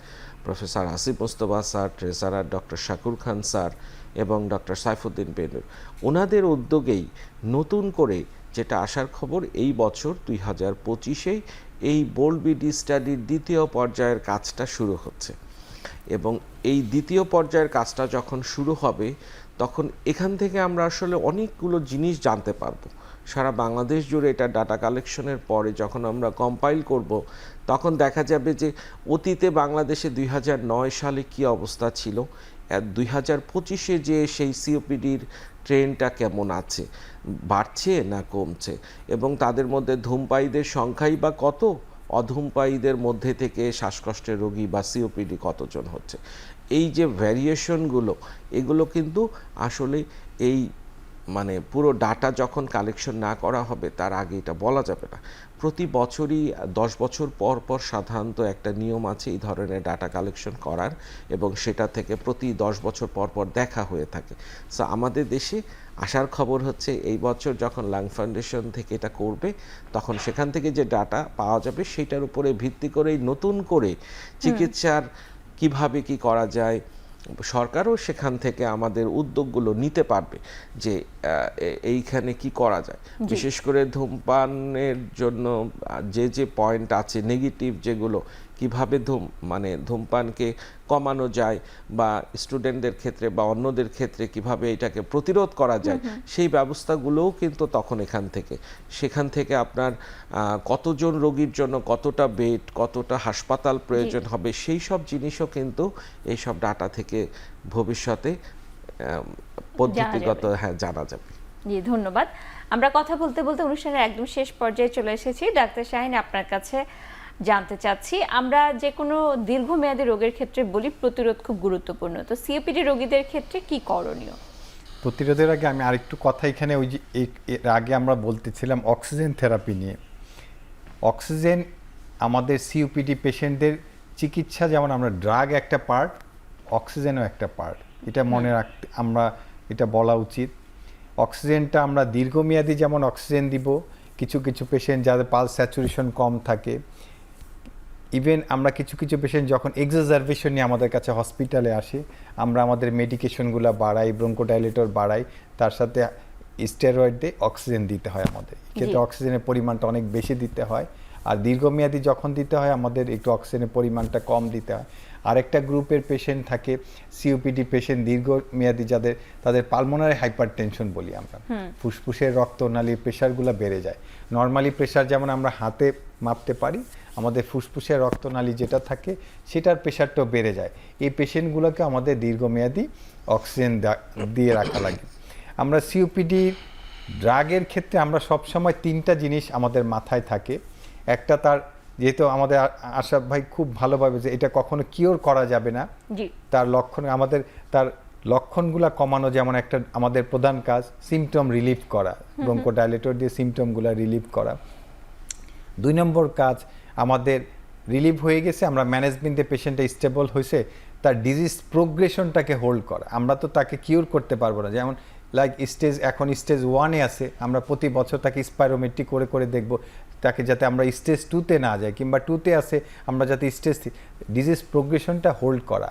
professor Asif Mostafa sir, treasurer doctor Shakur Khan sir এবং ডক্টর সাইফুদ্দিন বেনুর, ওনাদের উদ্যোগেই নতুন করে যেটা আসার খবর, এই বছর 2025-এ এই বোল্ড বিডি স্টাডির দ্বিতীয় পর্যায়ের কাজটা শুরু হচ্ছে। এবং এই দ্বিতীয় পর্যায়ের কাজটা যখন শুরু হবে তখন এখান থেকে আমরা আসলে অনেকগুলো জিনিস জানতে পারবো। সারা বাংলাদেশ জুড়ে এটা ডাটা কালেকশনের পরে যখন আমরা কম্পাইল করব তখন দেখা যাবে যে অতীতে বাংলাদেশে 2009 সালে কি অবস্থা ছিল, 2025-এ যে সেই সিওপিডির ট্রেন্ডটা কেমন আছে, বাড়ছে না কমছে, এবং তাদের মধ্যে ধূমপায়ীদের সংখ্যাই বা কত, অধূমপায়ীদের মধ্যে থেকে শ্বাসকষ্টের রোগী বা সিওপিডি কতজন হচ্ছে। এই যে ভ্যারিয়েশনগুলো, এগুলো কিন্তু আসলে এই মানে পুরো ডাটা যখন কালেকশন না করা হবে তার আগে এটা বলা যাবে না। প্রতি বছরই 10 বছর পর পর সাধারণত একটা নিয়ম আছে এই ধরনের ডাটা কালেকশন করার, এবং সেটা থেকে প্রতি 10 বছর পর পর দেখা হয়ে থাকে। সো আমাদের দেশে আসার খবর হচ্ছে এই বছর যখন লাং ফাউন্ডেশন থেকে এটা করবে তখন সেখান থেকে যে ডাটা পাওয়া যাবে সেটার উপরে ভিত্তি করেই নতুন করে চিকিৎসার কিভাবে কি করা যায়, সরকারও সেখান থেকে আমাদের উদ্যোগগুলো নিতে পারবে যে এইখানে কি করা যায়। বিশেষ করে ধূমপানের জন্য যে যে পয়েন্ট আছে নেগেটিভ, যেগুলো কিভাবে ধূমপানকে কমানো যায় বা স্টুডেন্টদের ক্ষেত্রে বা অন্যদের ক্ষেত্রে কিভাবে এটাকে প্রতিরোধ করা যায়, সেই ব্যবস্থাগুলোও কিন্তু তখন সেখান থেকে আপনার কতজন রোগীর জন্য কতটা বেড, কতটা হাসপাতাল প্রয়োজন হবে, সেই সব জিনিসও কিন্তু এই সব ডাটা থেকে ভবিষ্যতে পদ্ধতিগত জানা যাবে। জি, ধন্যবাদ। আমরা কথা বলতে বলতে অনুষ্ঠানের একদম শেষ পর্যায়ে চলে এসেছি। ডাক্তার শাহীন, আপনার কাছে জানতে চাচ্ছি, আমরা যে কোনো দীর্ঘমেয়াদী রোগের ক্ষেত্রে বলি প্রতিরোধ খুব গুরুত্বপূর্ণ, তো সিওপিডি রোগীদের ক্ষেত্রে কি করণীয়? প্রতিরোধের আগে আমি আরেকটু কথা এখানে, ওই যে এর আগে আমরা বলতেছিলাম অক্সিজেন থেরাপি নিয়ে। অক্সিজেন আমাদের সিওপিডি পেশেন্টদের চিকিৎসা, যেমন আমরা ড্রাগ একটা পার্ট, অক্সিজেনও একটা পার্ট, এটা মনে রাখতে আমরা এটা বলা উচিত। অক্সিজেনটা আমরা দীর্ঘমেয়াদী যেমন অক্সিজেন দিব, কিছু কিছু পেশেন্ট যাদের পালস স্যাচুরেশন কম থাকে, ইভেন আমরা কিছু কিছু পেশেন্ট যখন এক্সাজারভেশন নিয়ে আমাদের কাছে হসপিটালে আসে, আমরা আমাদের মেডিকেশনগুলো বাড়াই, ব্রঙ্কোডাইলেটর বাড়াই, তার সাথে স্টেরয়েড দিয়ে অক্সিজেন দিতে হয়। আমাদের ক্ষেত্রে অক্সিজেনের পরিমাণটা অনেক বেশি দিতে হয়, আর দীর্ঘমেয়াদী যখন দিতে হয় আমাদের একটু অক্সিজেনের পরিমাণটা কম দিতে হয়। আরেকটা গ্রুপের পেশেন্ট থাকে সিওপিডি পেশেন্ট দীর্ঘমেয়াদী, তাদের পালমোনারি হাইপারটেনশন বলি আমরা, ফুসফুসের রক্তনালীর প্রেশারগুলো বেড়ে যায়। নর্মালি প্রেশার যেমন আমরা হাতে মাপতে পারি, আমাদের ফুসফুসের রক্তনালী যেটা থাকে সেটার প্রেশারটাও বেড়ে যায়। এই পেশেন্টগুলোকে আমাদের দীর্ঘমেয়াদী অক্সিজেন দিয়ে রাখা লাগে। আমরা সিওপিডি ড্রাগের ক্ষেত্রে আমরা সবসময় 3টা জিনিস আমাদের মাথায় থাকে। একটা, তার যেহেতু আমাদের আশরাফ ভাই খুব ভালোভাবে যে এটা কখনো কিওর করা যাবে না, তার লক্ষণ আমাদের তার লক্ষণগুলো কমানো যেমন একটা আমাদের প্রধান কাজ, সিমটম রিলিফ করা, ব্রঙ্কোডাইলেটর দিয়ে সিমটমগুলো রিলিফ করা। 2 নম্বর কাজ আমাদের রিলিভ হয়ে গেছে, আমরা ম্যানেজমেন্টে পেশেন্টটা স্টেবল হয়েছে, তার ডিজিজ প্রোগ্রেশনটাকে হোল্ড করা। আমরা তো তাকে কিউর করতে পারবো না, যেমন লাইক এখন স্টেজ 1-এ আছে, আমরা প্রতি বছর তাকে স্পাইরোমেট্রি করে করে দেখব তাকে, যাতে আমরা স্টেজ 2-তে না যাই, কিংবা 2-তে আছে আমরা যাতে স্টেজ ডিজিজ প্রোগ্রেশনটা হোল্ড করা।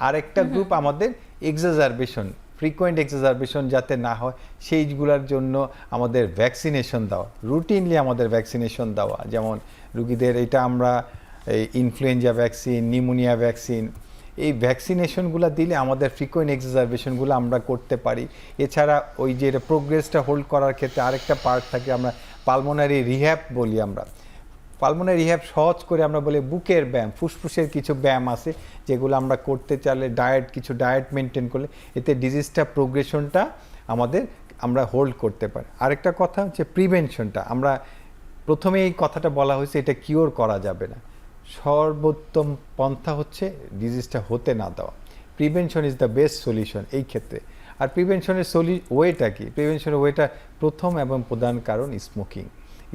আরেকটা গ্রুপ আমাদের এক্সাজারবেশন, ফ্রিকোয়েন্ট এক্সাজারবেশন যাতে না হয় সেইগুলোর জন্য আমাদের ভ্যাকসিনেশন দেওয়া, রুটিনলি আমাদের ভ্যাকসিনেশন দেওয়া। যেমন রুগীদের এটা আমরা এই ইনফ্লুয়েঞ্জা ভ্যাকসিন, নিউমোনিয়া ভ্যাকসিন, এই ভ্যাকসিনেশনগুলো দিলে আমাদের ফ্রিকোয়েন্ট এক্সাজারবেশনগুলো আমরা করতে পারি। এছাড়া ওই যে প্রোগ্রেসটা হোল্ড করার ক্ষেত্রে আরেকটা পার্ট থাকে, আমরা পালমোনারি রিহ্যাব বলি। আমরা পালমোনারি রিহ্যাব সহজ করে আমরা বলি বুকের ব্যায়াম, ফুসফুসের কিছু ব্যায়াম আছে যেগুলো আমরা করতে চাইলে কিছু ডায়েট মেনটেন করলে এতে ডিজিজটা প্রোগ্রেশনটা আমরা হোল্ড করতে পারি। আরেকটা কথা হচ্ছে প্রিভেনশনটা। আমরা প্রথমে এই কথাটা বলা হয়েছে এটা কিওর করা যাবে না, সর্বোত্তম পন্থা হচ্ছে ডিজিজটা হতে না দেওয়া। Prevention is the best solution এই ক্ষেত্রে। আর প্রিভেনশনের ওয়েটা কি? প্রিভেনশনের ওয়েটা প্রথম এবং প্রধান কারণ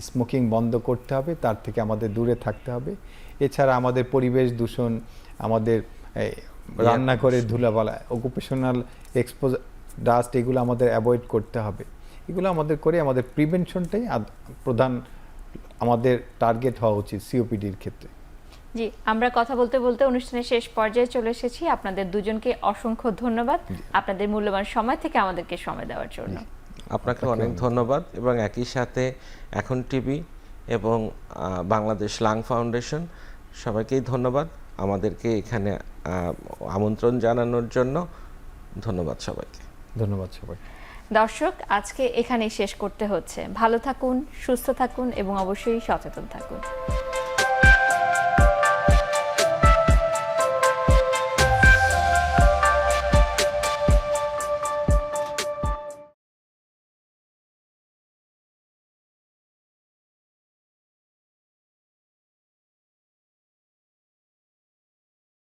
স্মোকিং বন্ধ করতে হবে, তার থেকে আমাদের দূরে থাকতে হবে। এছাড়া আমাদের পরিবেশ দূষণ, আমাদের রান্নাঘরের ধুলাবালা, অকুপেশনাল ডাস্ট, এগুলো আমাদের অ্যাভয়েড করতে হবে। এগুলো আমাদের করে আমাদের প্রিভেনশনটাই প্রধান আমাদের টার্গেট হওয়া উচিত সিওপিডির ক্ষেত্রে। জি, আমরা কথা বলতে বলতে অনুষ্ঠানের শেষ পর্যায়ে চলে এসেছি। আপনাদের দুজনকে অসংখ্য ধন্যবাদ আপনাদের মূল্যবান সময় থেকে আমাদেরকে সময় দেওয়ার জন্য। আপনাকে অনেক ধন্যবাদ, এবং একই সাথে এখন টিভি এবং বাংলাদেশ লাং ফাউন্ডেশন সবাইকেই ধন্যবাদ আমাদেরকে এখানে আমন্ত্রণ জানানোর জন্য। ধন্যবাদ সবাইকে। ধন্যবাদ সবাই। দর্শক, আজকে এখানেই শেষ করতে হচ্ছে। ভালো থাকুন, সুস্থ থাকুন এবং অবশ্যই সচেতন থাকুন।